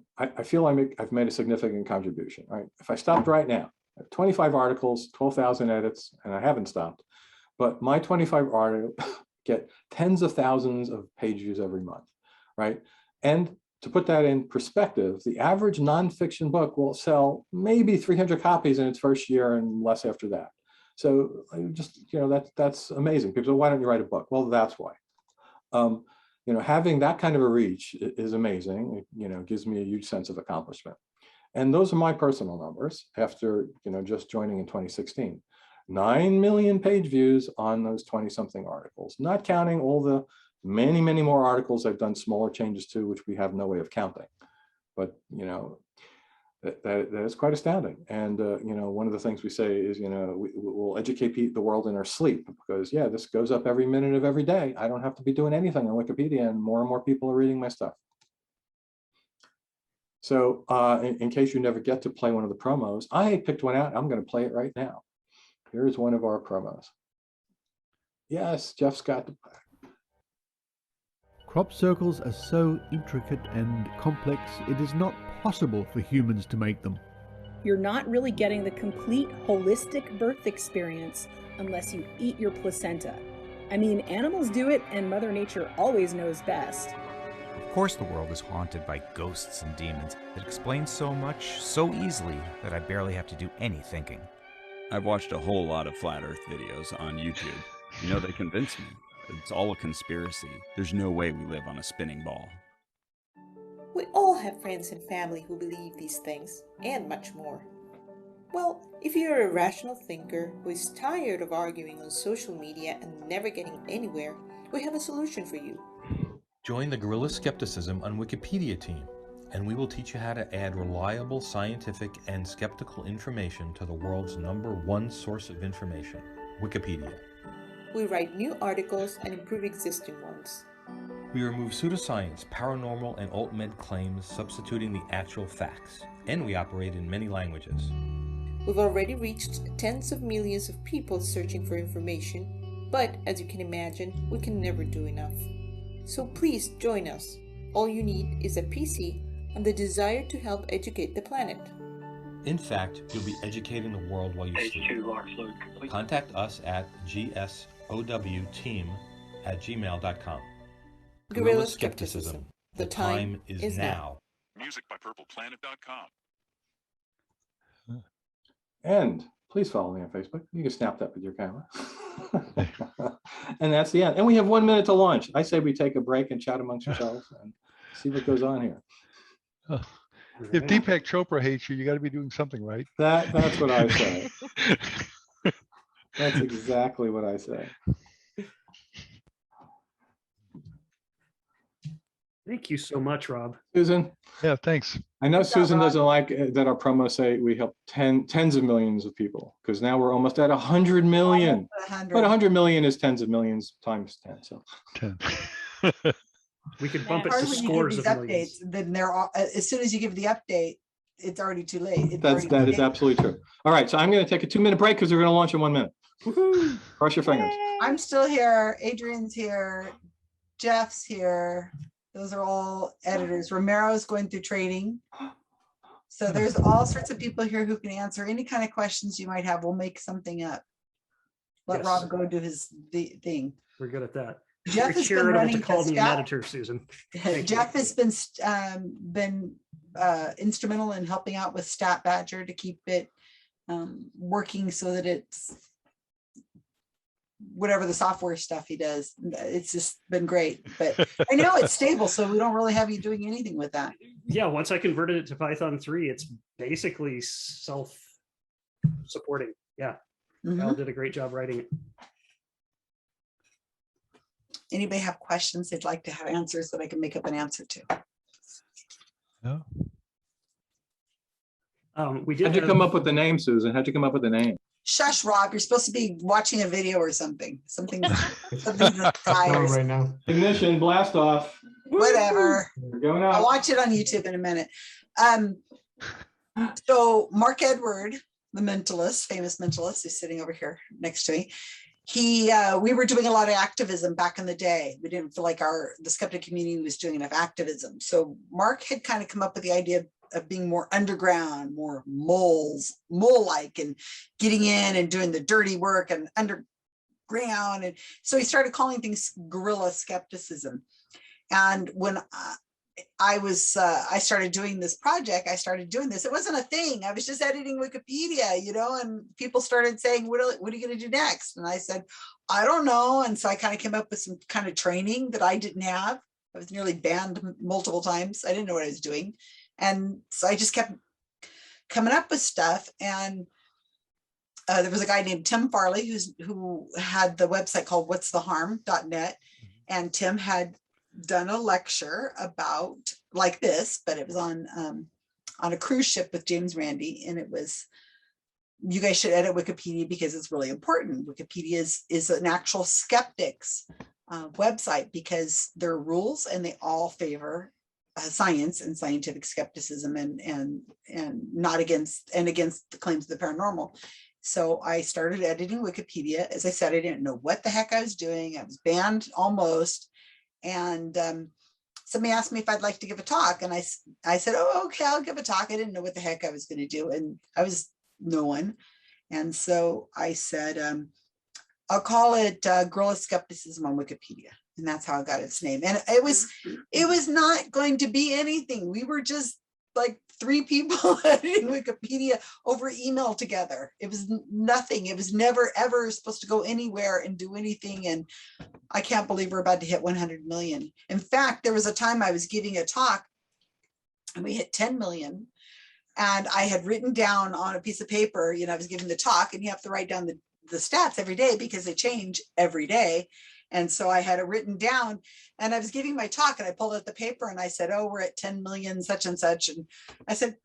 feel I've made a significant contribution, right? If I stopped right now, I have 25 articles, 12,000 edits, and I haven't stopped, but my 25 articles get tens of thousands of page views every month, right? And to put that in perspective, the average nonfiction book will sell maybe 300 copies in its first year and less after that. So just, that's amazing. People say, why don't you write a book? Well, that's why. Having that kind of a reach is amazing. It gives me a huge sense of accomplishment. And those are my personal numbers after, just joining in 2016. 9 million page views on those 20-something articles, not counting all the many, many more articles I've done smaller changes to, which we have no way of counting. But, that is quite astounding. And, one of the things we say is, we'll educate the world in our sleep, because, yeah, this goes up every minute of every day. I don't have to be doing anything on Wikipedia, and more people are reading my stuff. So in case you never get to play one of the promos, I picked one out. I'm going to play it right now. Here's one of our promos. Yes, Jeff's got the
Crop circles are so intricate and complex, it is not possible for humans to make them.
You're not really getting the complete holistic birth experience unless you eat your placenta. I mean, animals do it and Mother Nature always knows best.
Of course the world is haunted by ghosts and demons. It explains so much so easily that I barely have to do any thinking.
I've watched a whole lot of flat earth videos on YouTube. They convince me. It's all a conspiracy. There's no way we live on a spinning ball.
We all have friends and family who believe these things, and much more. Well, if you're a rational thinker who is tired of arguing on social media and never getting anywhere, we have a solution for you.
Join the Guerrilla Skepticism on Wikipedia team, and we will teach you how to add reliable scientific and skeptical information to the world's #1 source of information, Wikipedia.
We write new articles and improve existing ones.
We remove pseudoscience, paranormal, and alt-med claims, substituting the actual facts, and we operate in many languages.
We've already reached tens of millions of people searching for information, but as you can imagine, we can never do enough. So please join us. All you need is a PC and the desire to help educate the planet.
In fact, you'll be educating the world while you sleep. Contact us at GSoWteam@gmail.com.
Guerrilla Skepticism. The time is now.
Music by purpleplanet.com.
And please follow me on Facebook. You can snap that with your camera. And that's the end. And we have 1 minute to launch. I say we take a break and chat amongst yourselves and see what goes on here.
If Deepak Chopra hates you, you got to be doing something right.
That's what I say. That's exactly what I say.
Thank you so much, Rob.
Susan?
Yeah, thanks.
I know Susan doesn't like that our promos say we help tens of millions of people, because now we're almost at 100 million. But 100 million is tens of millions times 10. So
10.
We could bump it
Hard
to
when you give
scores
these
of millions.
updates, then they're all, as soon as you give the update, it's already too late. It's
that
already
is
too late.
absolutely true. All right, so I'm going to take a 2-minute break because we're going to launch in 1 minute. Cross your fingers.
I'm still here. Adrian's here. Jeff's here. Those are all editors. Romero's going through training. So there's all sorts of people here who can answer any kind of questions you might have. We'll make something up. Let
Yes.
Rob go do his thing.
We're good at that.
Jeff
You're
has been
charitable
running
to call
the
me an
stat-
editor, Susan. Thank
Jeff
you.
has been instrumental in helping out with Stat Badger to keep it working so that it's whatever the software stuff he does. It's just been great, but I know it's stable, so we don't really have you doing anything with that.
Yeah, once I converted it to Python 3, it's basically self-supporting. Yeah, Al did a great job writing it.
Anybody have questions they'd like to have answers that I can make up an answer to?
No.
We did.
How'd you come up with the name, Susan? How'd you come up with the name?
Shush, Rob, you're supposed to be watching a video or something. Something's
Going right now. Ignition, blast off.
Whatever.
We're going out.
I'll watch it on YouTube in a minute. So Mark Edward, the mentalist, famous mentalist, who's sitting over here next to me. We were doing a lot of activism back in the day. We didn't feel like the skeptic community was doing enough activism. So Mark had kind of come up with the idea of being more underground, more mole-like, and getting in and doing the dirty work and underground. And so he started calling things guerrilla skepticism. And when I started doing this project, it wasn't a thing. I was just editing Wikipedia, and people started saying, what are you going to do next? And I said, I don't know. And so I kind of came up with some kind of training that I didn't have. I was nearly banned multiple times. I didn't know what I was doing. And so I just kept coming up with stuff. And there was a guy named Tim Farley who had the website called whatstheharm.net. And Tim had done a lecture about like this, but it was on a cruise ship with James Randi, and it was, you guys should edit Wikipedia because it's really important. Wikipedia is an actual skeptics website because there are rules and they all favor science and scientific skepticism and not against the claims of the paranormal. So I started editing Wikipedia. As I said, I didn't know what the heck I was doing. I was banned almost. And somebody asked me if I'd like to give a talk. And I said, oh, okay, I'll give a talk. I didn't know what the heck I was going to do. And I was no one. And so I said, I'll call it Guerrilla Skepticism on Wikipedia. And that's how I got its name. And it was not going to be anything. We were just like 3 people editing Wikipedia over email together. It was nothing. It was never, ever supposed to go anywhere and do anything. And I can't believe we're about to hit 100 million. In fact, there was a time I was giving a talk and we hit 10 million. And I had written down on a piece of paper, I was giving the talk, and you have to write down the stats every day because they change every day. And so I had it written down, and I was giving my talk, and I pulled out the paper and I said, oh, we're at 10 million, such and such. And I said,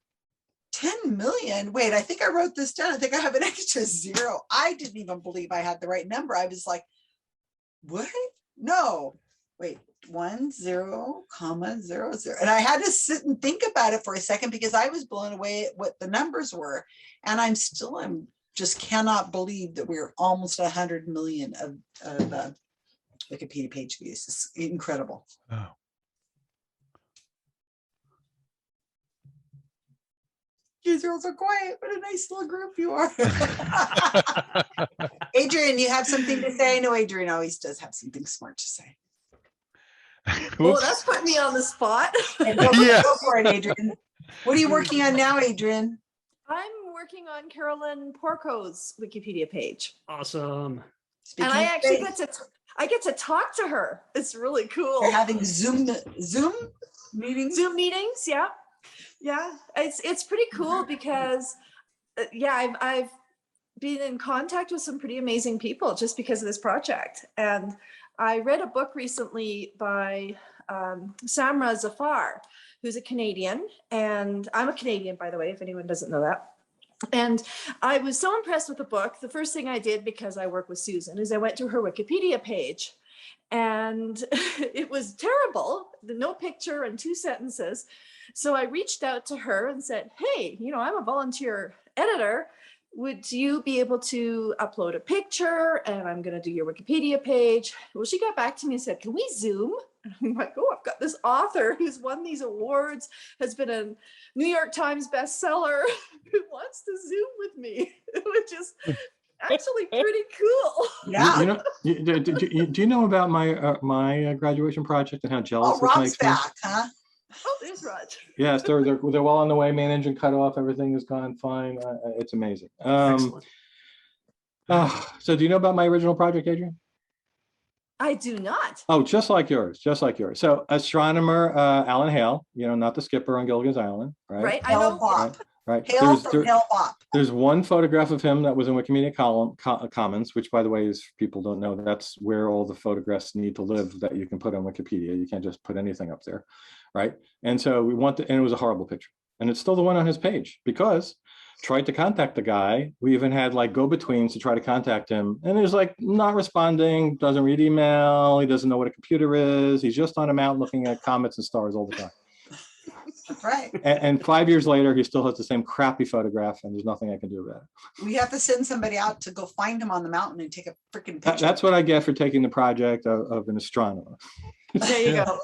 10 million? Wait, I think I wrote this down. I think I have an extra 0. I didn't even believe I had the right number. I was like, what? No, wait, 10, 0, 0. And I had to sit and think about it for a second because I was blown away at what the numbers were. And I'm just cannot believe that we're almost 100 million of Wikipedia page views. It's incredible.
Oh.
You guys are all so quiet. What a nice little group you are. Adrian, you have something to say? I know Adrian always does have something smart to say.
Well, that's putting me on the spot.
Go for it, Adrian. What are you working on now, Adrian?
I'm working on Carolyn Porco's Wikipedia page.
Awesome.
And I actually get to talk to her. It's really cool.
You're having Zoom meetings?
Zoom meetings, yeah. Yeah, it's pretty cool because, I've been in contact with some pretty amazing people just because of this project. And I read a book recently by Samra Zafar, who's a Canadian, and I'm a Canadian, by the way, if anyone doesn't know that. And I was so impressed with the book. The first thing I did, because I work with Susan, is I went to her Wikipedia page, and it was terrible, no picture and 2 sentences. So I reached out to her and said, hey, I'm a volunteer editor. Would you be able to upload a picture? And I'm going to do your Wikipedia page. Well, she got back to me and said, can we Zoom? And I'm like, oh, I've got this author who's won these awards, has been a New York Times bestseller, who wants to Zoom with me, which is actually pretty cool.
Yeah.
Do you know about my graduation project and how jealous this
Rob's
makes me?
back, huh?
Oh, there's Raj.
Yes, they're well on the way. Main engine cut off. Everything has gone fine. It's amazing.
Excellent.
So do you know about my original project, Adrian?
I do not.
Oh, just like yours. So astronomer Alan Hale, not the skipper on Gilligan's Island, right?
Right, I know.
Right.
Hale from Hale Bop.
There's one photograph of him that was in Wikimedia Commons, which, by the way, is, people don't know, that's where all the photographs need to live that you can put on Wikipedia. You can't just put anything up there, right? And so and it was a horrible picture. And it's still the one on his page, because tried to contact the guy. We even had like go-betweens to try to contact him. And he's like not responding, doesn't read email. He doesn't know what a computer is. He's just on a mountain looking at comets and stars all the time.
Right.
And 5 years later, he still has the same crappy photograph, and there's nothing I can do about it.
We have to send somebody out to go find him on the mountain and take a freaking picture.
That's what I get for taking the project of an astronomer.
There you go.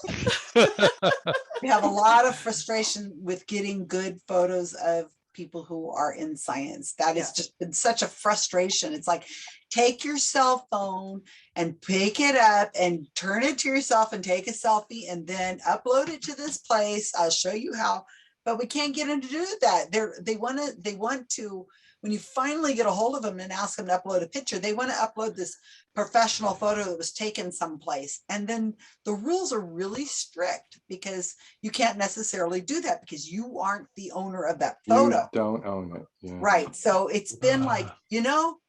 We have a lot of frustration with getting good photos of people who are in science. That has just been such a frustration. It's like, take your cell phone and pick it up and turn it to yourself and take a selfie and then upload it to this place. I'll show you how, but we can't get them to do that. They want to, when you finally get a hold of them and ask them to upload a picture, they want to upload this professional photo that was taken someplace. And then the rules are really strict, because you can't necessarily do that because you aren't the owner of that photo.
You don't own it. Yeah.
Right. So it's been like,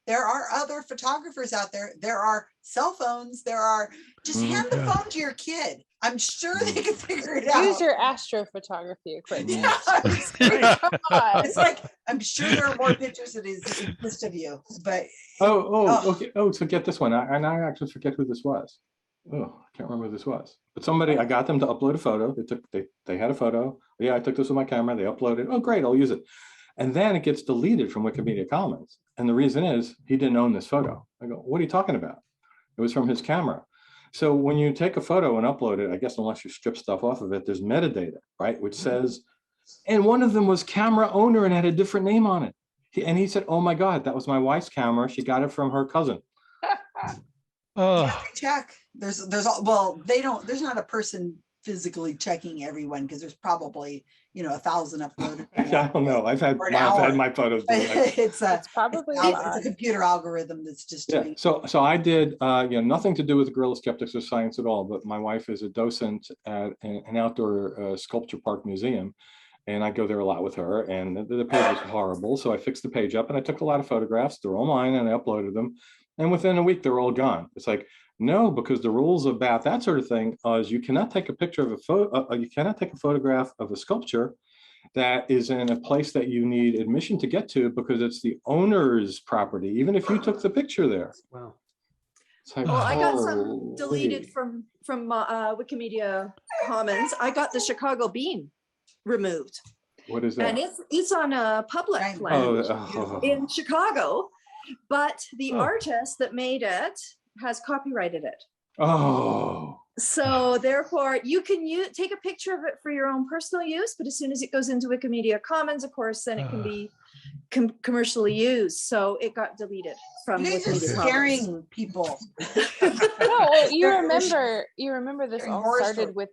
there are other photographers out there. There are cell phones. Just hand the phone to your kid. I'm sure they can figure it out.
Use your astrophotography equipment.
Yeah, it's like, I'm sure there are more pictures that exist of you, but.
Okay. Oh, so get this one. I actually forget who this was. Oh, I can't remember who this was. But somebody, I got them to upload a photo. They had a photo. Yeah, I took this with my camera. They uploaded. Oh, great, I'll use it. And then it gets deleted from Wikimedia Commons. And the reason is he didn't own this photo. I go, what are you talking about? It was from his camera. So when you take a photo and upload it, I guess unless you strip stuff off of it, there's metadata, right? Which says, and one of them was camera owner and had a different name on it. And he said, oh my God, that was my wife's camera. She got it from her cousin.
Check. There's there's not a person physically checking everyone, because there's probably 1,000 uploaded.
I don't know. I've had my photos.
It's a computer algorithm that's just doing.
So I did nothing to do with Guerrilla Skeptics or science at all. But my wife is a docent at an outdoor sculpture park museum, and I go there a lot with her. And the page was horrible, so I fixed the page up and I took a lot of photographs. They're all mine, and I uploaded them. And within a week, they're all gone. It's like, no, because the rules about that sort of thing is you cannot take a picture of a photo. You cannot take a photograph of a sculpture that is in a place that you need admission to get to, because it's the owner's property, even if you took the picture there.
Wow.
Like,
well, I got some deleted from Wikimedia Commons. I got the Chicago bean removed.
What is that?
And it's on a public land in Chicago, but the artist that made it has copyrighted it.
Oh.
So therefore, you can take a picture of it for your own personal use, but as soon as it goes into Wikimedia Commons, of course, then it can be commercially used. So it got deleted from Wikimedia Commons.
Scaring people.
No, you remember this all started with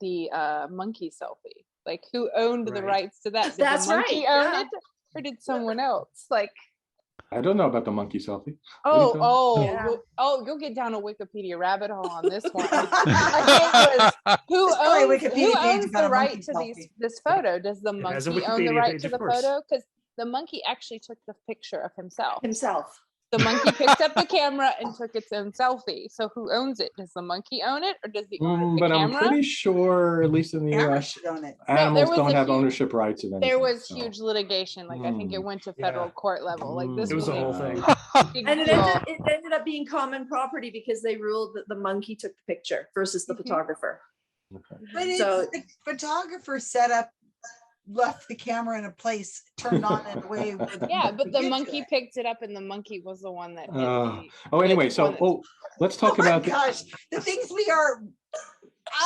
the monkey selfie. Like, who owned the rights to that? Did
That's
the monkey
right.
own it, or did someone else? Like,
I don't know about the monkey selfie.
You'll get down a Wikipedia rabbit hole on this one. I think who owns the right to this photo? Does the monkey own the right to the photo? Because the monkey actually took the picture of himself. The monkey picked up the camera and took its own selfie. So who owns it? Does the monkey own it, or does the owner of the
But
camera?
I'm pretty sure, at least in the
Camera
US,
should own it.
animals
was
don't
a
have
huge-
ownership rights of anything.
There was
so.
huge litigation. Like I think it went to federal court level. Like this
It was a whole thing.
big
And it
deal.
ended up being common property because they ruled that the monkey took the picture versus the photographer.
But it's
So-
the photographer set up, left the camera in a place, turned on in a way. where the
Yeah, but the
gets
monkey
it.
picked it up, and the monkey was the one that hit the.
Anyway,
it's the one
so let's talk
Oh my
about
gosh, the things we are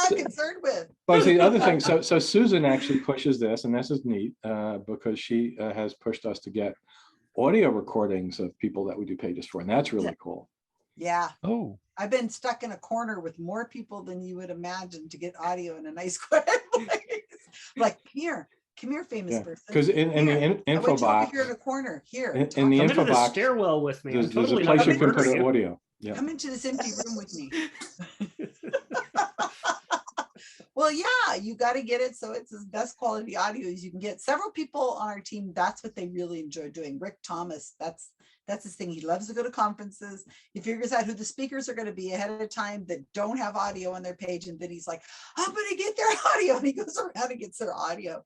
concerned with.
Well, the other thing, so Susan actually pushes this, and this is neat because she has pushed us to get audio recordings of people that we do pages for, and that's really cool.
Yeah.
Oh.
I've been stuck in a corner with more people than you would imagine to get audio in a nice quiet place. Like, come here, famous
Yeah,
person.
because in the info
I want you over
box,
here in the corner. Here.
in the
Come into
info
the
box,
stairwell with me.
there's
I'm
a
totally not
place you
gonna
can
murder
put
you.
audio. Yeah.
Come into this empty room with me. Well, yeah, you got to get it so it's as best quality audio as you can get. Several people on our team, that's what they really enjoy doing. Rick Thomas, that's his thing. He loves to go to conferences. He figures out who the speakers are going to be ahead of time that don't have audio on their page, and then he's like, I'm going to get their audio, and he goes around and gets their audio.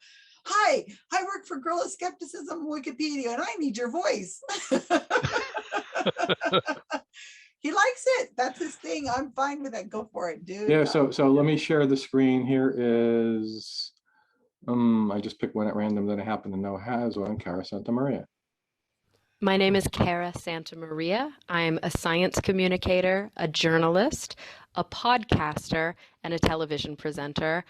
Hi, I work for Guerrilla Skepticism Wikipedia, and I need your voice. He likes it. That's his thing. I'm fine with that. Go for it, dude.
Yeah, so let me share the screen. Here is, I just picked one at random that I happen to know has one, Cara Santa Maria.
My name is Cara Santa Maria. I'm a science communicator, a journalist, a podcaster, and a television presenter.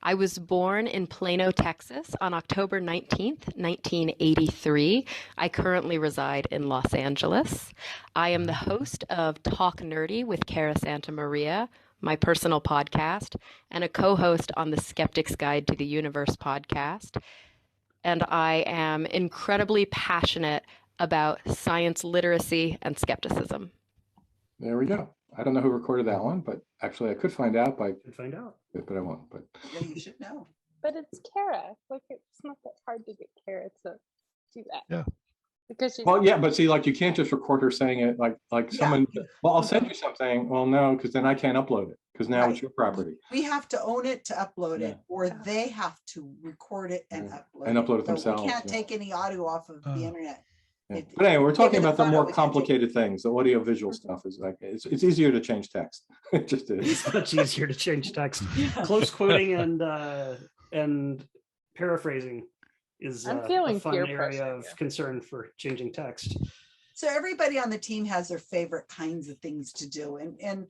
I was born in Plano, Texas on October 19th, 1983. I currently reside in Los Angeles. I am the host of Talk Nerdy with Cara Santa Maria, my personal podcast, and a co-host on the Skeptics Guide to the Universe podcast. And I am incredibly passionate about science literacy and skepticism.
There we go. I don't know who recorded that one, but actually I could find out by.
Could find out.
But I won't. But
yeah, you should know.
But it's Kara. Like it's not that hard to get Kara to do that.
Yeah.
Because she's
well, yeah, but see, like you can't just record her saying it like someone. Well, I'll send you something. Well, no, because then I can't upload it because now it's your property.
We have to own it to upload it, or they have to record it and upload it.
themselves.
We can't take any audio off of the internet.
Yeah. But anyway, we're talking about the more
we can
complicated things. The audio visual stuff is like it's easier to change text. It just is.
It's much easier to change text. Close quoting and paraphrasing is
I'm
a
feeling
fun
peer
area
pressure
of concern for changing text.
So everybody on the team has their favorite kinds of things to do. And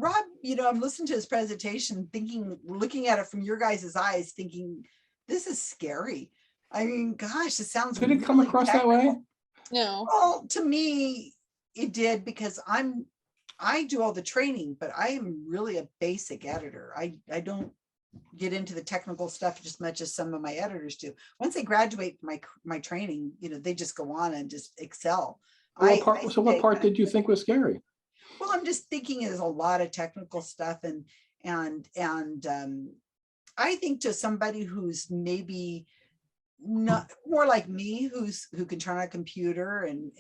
Rob, I'm listening to his presentation, looking at it from your guys' eyes, thinking, this is scary. I mean, gosh, it sounds
Did it come
really
across
technical.
that way?
No.
Well, to me, it did because I do all the training, but I am really a basic editor. I don't get into the technical stuff just much as some of my editors do. Once they graduate my training, they just go on and just excel.
So what part did you think was scary?
Well, I'm just thinking there's a lot of technical stuff and I think to somebody who's maybe not more like me, who can turn on a computer and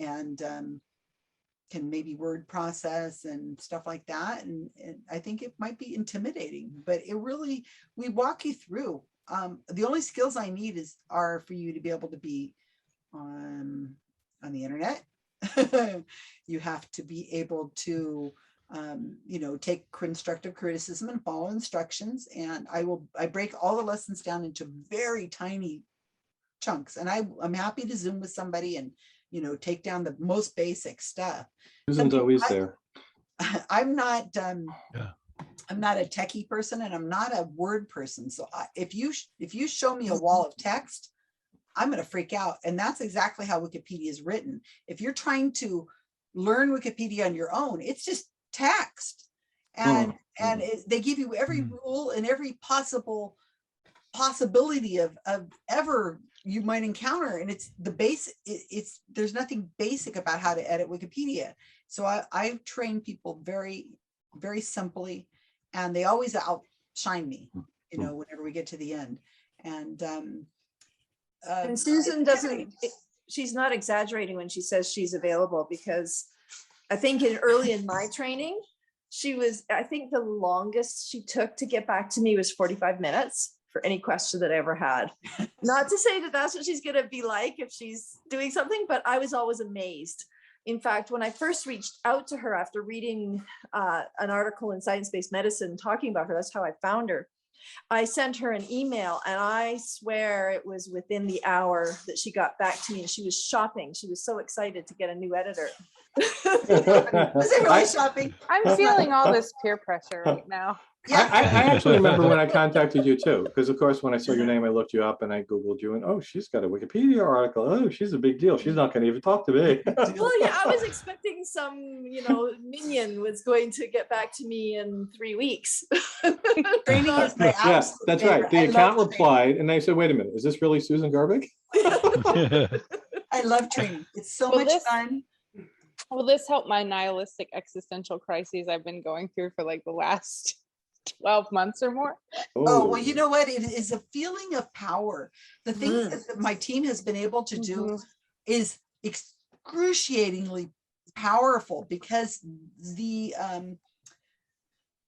can maybe word process and stuff like that. And I think it might be intimidating, but we walk you through. The only skills I need are for you to be able to be on the internet. You have to be able to take constructive criticism and follow instructions. And I break all the lessons down into very tiny chunks. And I'm happy to Zoom with somebody and, take down the most basic stuff.
Susan's always there.
I'm not I'm not a techie person and I'm not a word person. So if you show me a wall of text, I'm going to freak out. And that's exactly how Wikipedia is written. If you're trying to learn Wikipedia on your own, it's just text. And they give you every rule and every possibility of ever you might encounter. And it's the base. There's nothing basic about how to edit Wikipedia. So I've trained people very, very simply, and they always outshine me, whenever we get to the end. And
Susan she's not exaggerating when she says she's available, because I think early in my training, I think the longest she took to get back to me was 45 minutes for any question that I ever had. Not to say that that's what she's going to be like if she's doing something, but I was always amazed. In fact, when I first reached out to her after reading an article in Science-Based Medicine talking about her, that's how I found her. I sent her an email, and I swear it was within the hour that she got back to me, and she was shopping. She was so excited to get a new editor.
Was it really shopping?
I'm feeling all this peer pressure right now.
I actually remember when I contacted you too, because of course when I saw your name, I looked you up and I Googled you, and oh, she's got a Wikipedia article. Oh, she's a big deal. She's not going to even talk to me.
Well, yeah, I was expecting some, minion was going to get back to me in 3 weeks.
Training is my
Yes, that's right. The
I
account
love
replied, and I said, "Wait a minute, is this really Susan Garbick?"
I love training. It's so much fun.
Will this help my nihilistic existential crises I've been going through for like the last 12 months or more?
Oh, well, you know what? It is a feeling of power. The things that my team has been able to do is excruciatingly powerful, because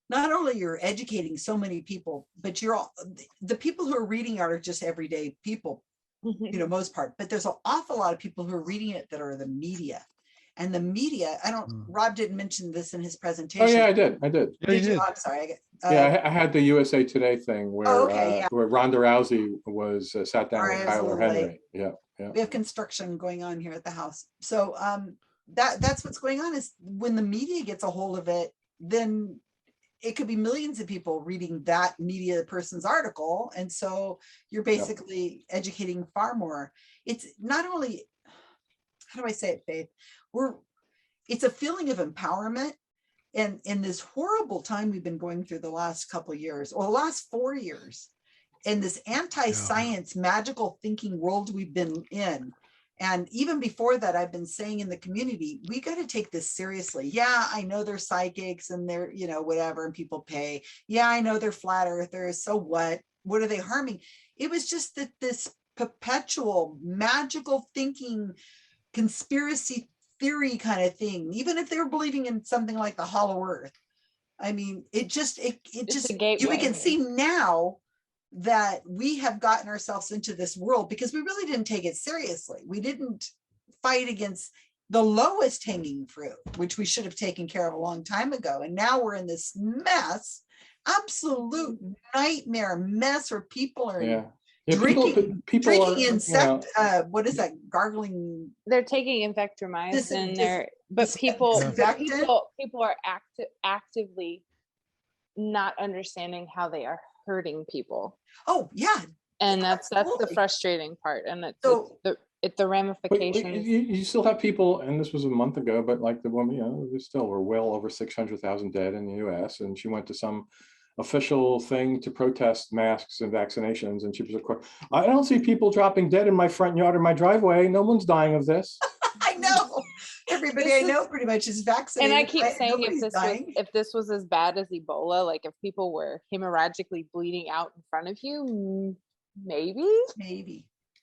not only you're educating so many people, but the people who are reading are just everyday people, most part, but there's an awful lot of people who are reading it that are the media. And the media, Rob didn't mention this in his presentation.
Oh yeah, I did.
Did you? I'm sorry.
I had the USA Today thing where where Ronda Rousey was sat down with Tyler Henry. Yeah.
We have construction going on here at the house. So that's what's going on, is when the media gets a hold of it, then it could be millions of people reading that media person's article. And so you're basically educating far more. It's not only, how do I say it, Faith? It's a feeling of empowerment. And in this horrible time we've been going through the last couple of years, or the last 4 years, in this anti-science magical thinking world we've been in. And even before that, I've been saying in the community, we got to take this seriously. Yeah, I know they're psychics and they're, whatever, and people pay. Yeah, I know they're flat earthers. So what? What are they harming? It was just that this perpetual magical thinking, conspiracy theory kind of thing, even if they were believing in something like the hollow earth. I mean, we can see now that we have gotten ourselves into this world because we really didn't take it seriously. We didn't fight against the lowest hanging fruit, which we should have taken care of a long time ago. And now we're in this mess, absolute nightmare mess where people are drinking insect, what is that, gargling?
They're taking infectromycin. People are actively not understanding how they are hurting people.
Oh yeah,
and that's the frustrating part, and the ramifications.
You still have people, and this was a month ago, but like the woman, we still were well over 600,000 dead in the U.S., and she went to some official thing to protest masks and vaccinations, and she was like, I don't see people dropping dead in my front yard or my driveway. No one's dying of this.
I know. Everybody I know pretty much is vaccinated.
And I keep saying if this was as bad as Ebola, like if people were hemorrhagically bleeding out in front of you, maybe.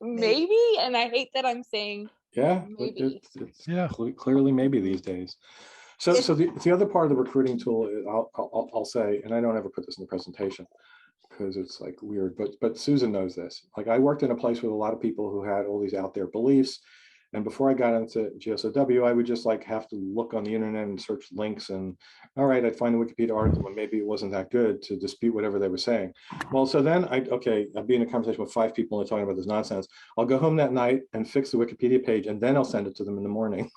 And I hate that I'm saying maybe.
It's clearly maybe these days. So the other part of the recruiting tool, I'll say, and I don't ever put this in the presentation because it's like weird, but Susan knows this. Like, I worked in a place with a lot of people who had all these out there beliefs. And before I got into GSoW, I would just like have to look on the internet and search links, and all right, I'd find a Wikipedia article and maybe it wasn't that good to dispute whatever they were saying. Well, so then I'd be in a conversation with 5 people and they're talking about this nonsense. I'll go home that night and fix the Wikipedia page, and then I'll send it to them in the morning.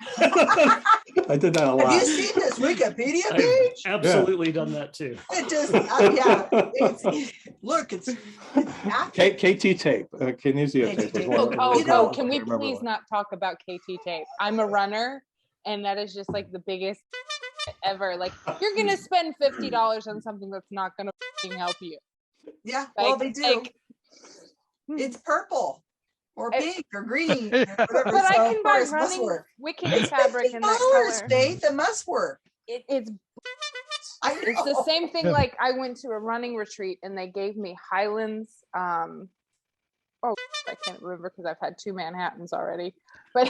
I did that a lot.
Have you seen this Wikipedia page?
I've absolutely done that too.
It just, look, it's
KT tape. Kinesio tape.
Can we please not talk about KT tape? I'm a runner, and that is just like the biggest ever. Like, you're gonna spend $50 on something that's not gonna help you.
Yeah, well, they do. It's purple or pink or green, or whatever.
But I can buy running wicked fabric in that color.
Faith, it must work.
It's the same thing. Like, I went to a running retreat and they gave me Highlands oh, I can't remember because I've had 2 Manhattans already. But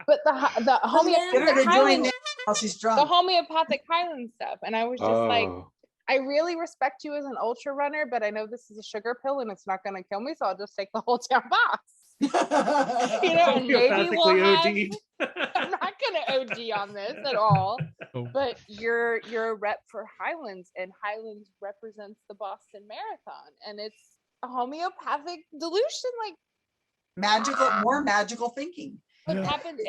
but the homeopathic Highland,
she's drunk.
the homeopathic Highland stuff, and I was just like,
Oh.
I really respect you as an ultra runner, but I know this is a sugar pill and it's not going to kill me, so I'll just take the whole damn box. You know, and maybe we'll have. I'm not going to OD on this at all.
Oh.
But you're a rep for Highlands, and Highlands represents the Boston Marathon, and it's a homeopathic dilution, like
more magical thinking.
It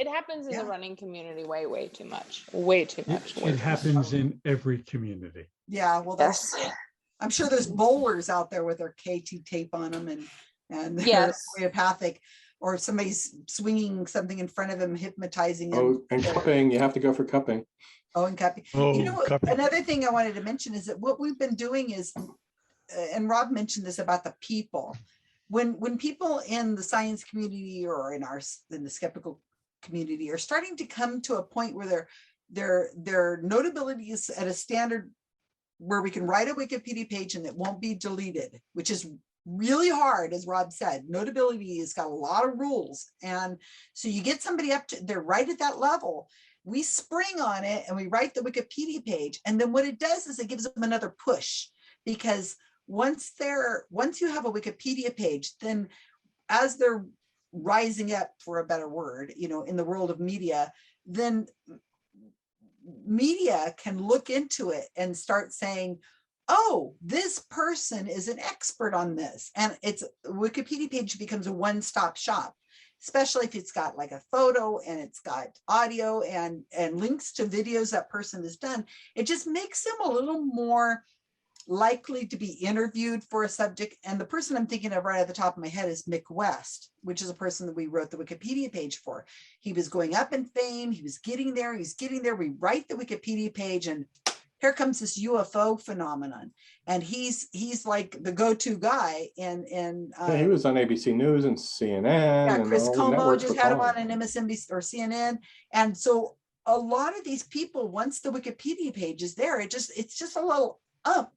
happens in the running community way too much. Way too much.
It happens in every community.
Yeah, well, I'm sure there's bowlers out there with their KT tape on them and they're homeopathic, or somebody's swinging something in front of them, hypnotizing them.
Oh, and cupping, you have to go for cupping.
Oh, and cupping.
Oh,
you know,
cupping.
Another thing I wanted to mention is that what we've been doing is, and Rob mentioned this about the people. When people in the science community or in the skeptical community are starting to come to a point where their notability is at a standard where we can write a Wikipedia page and it won't be deleted, which is really hard, as Rob said. Notability has got a lot of rules. And so you get somebody up to, they're right at that level. We spring on it and we write the Wikipedia page. And then what it does is it gives them another push, because once you have a Wikipedia page, then as they're rising up, for a better word, you know, in the world of media, then media can look into it and start saying, oh, this person is an expert on this. And it's Wikipedia page becomes a one-stop shop, especially if it's got like a photo and it's got audio and links to videos that person has done. It just makes them a little more likely to be interviewed for a subject. And the person I'm thinking of right at the top of my head is Mick West, which is a person that we wrote the Wikipedia page for. He was going up in fame. He was getting there. We write the Wikipedia page and here comes this UFO phenomenon. And he's like the go-to guy. And
he was on ABC News and CNN.
Yeah,
and
Chris
all the
Como
networks
just
were
had him on
calling.
an MSNBC or CNN. And so a lot of these people, once the Wikipedia page is there, it's just a little up.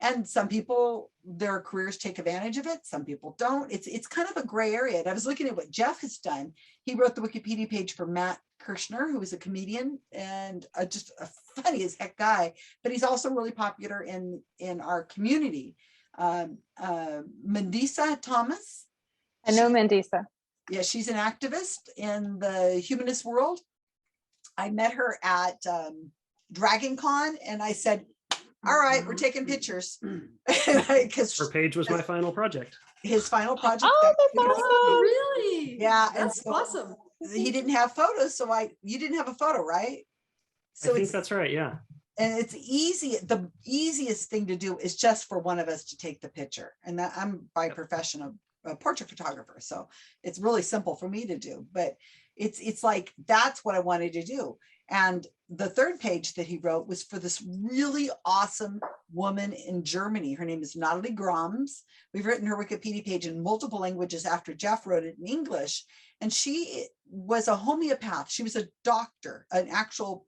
And some people, their careers take advantage of it. Some people don't. It's kind of a gray area. And I was looking at what Jeff has done. He wrote the Wikipedia page for Matt Kirshner, who is a comedian and just a funny as heck guy, but he's also really popular in our community. Mandisa Thomas.
I know Mandisa.
Yeah, she's an activist in the humanist world. I met her at Dragon Con and I said, all right, we're taking pictures. Because
her page was my final project.
His final project.
Oh, that's awesome. Really?
Yeah.
That's
and so
awesome.
He didn't have photos. So you didn't have a photo, right? So
I think that's right. Yeah.
And it's easy. The easiest thing to do is just for one of us to take the picture. And that I'm by profession a portrait photographer. So it's really simple for me to do, but it's like, that's what I wanted to do. And the third page that he wrote was for this really awesome woman in Germany. Her name is Natalie Grams. We've written her Wikipedia page in multiple languages after Jeff wrote it in English. And she was a homeopath. She was a doctor, an actual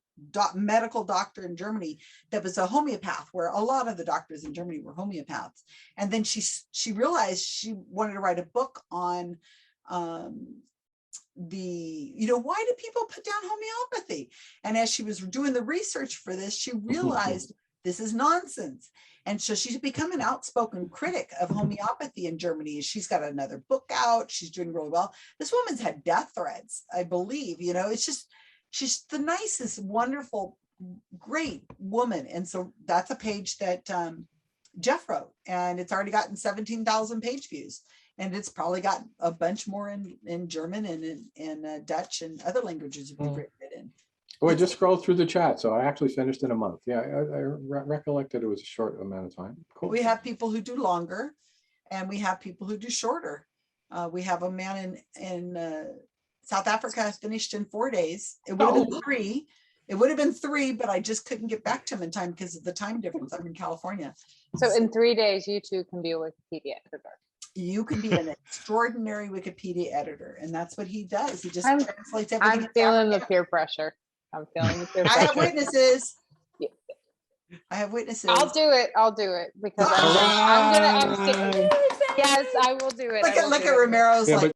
medical doctor in Germany that was a homeopath, where a lot of the doctors in Germany were homeopaths. And then she realized she wanted to write a book on why do people put down homeopathy? And as she was doing the research for this, she realized this is nonsense. And so she's become an outspoken critic of homeopathy in Germany. She's got another book out. She's doing really well. This woman's had death threats, I believe. You know, it's just, she's the nicest, wonderful, great woman. And so that's a page that Jeff wrote, and it's already gotten 17,000 page views. And it's probably got a bunch more in German and in Dutch and other languages we've written it in.
Oh, I just scrolled through the chat, so I actually finished in a month. Yeah, I recollected it was a short amount of time. Cool.
We have people who do longer, and we have people who do shorter. We have a man in South Africa finished in 4 days. It would have been 3. It would have been 3, but I just couldn't get back to him in time because of the time difference. I'm in California.
So in 3 days, you too can be a Wikipedia editor.
You can be an extraordinary Wikipedia editor, and that's what he does. He just translates everything.
I'm feeling the peer pressure. I'm feeling the peer pressure.
I have witnesses. I have witnesses.
I'll do it because I'm Yes, I will do it.
Look at Romero's
Yeah,
like,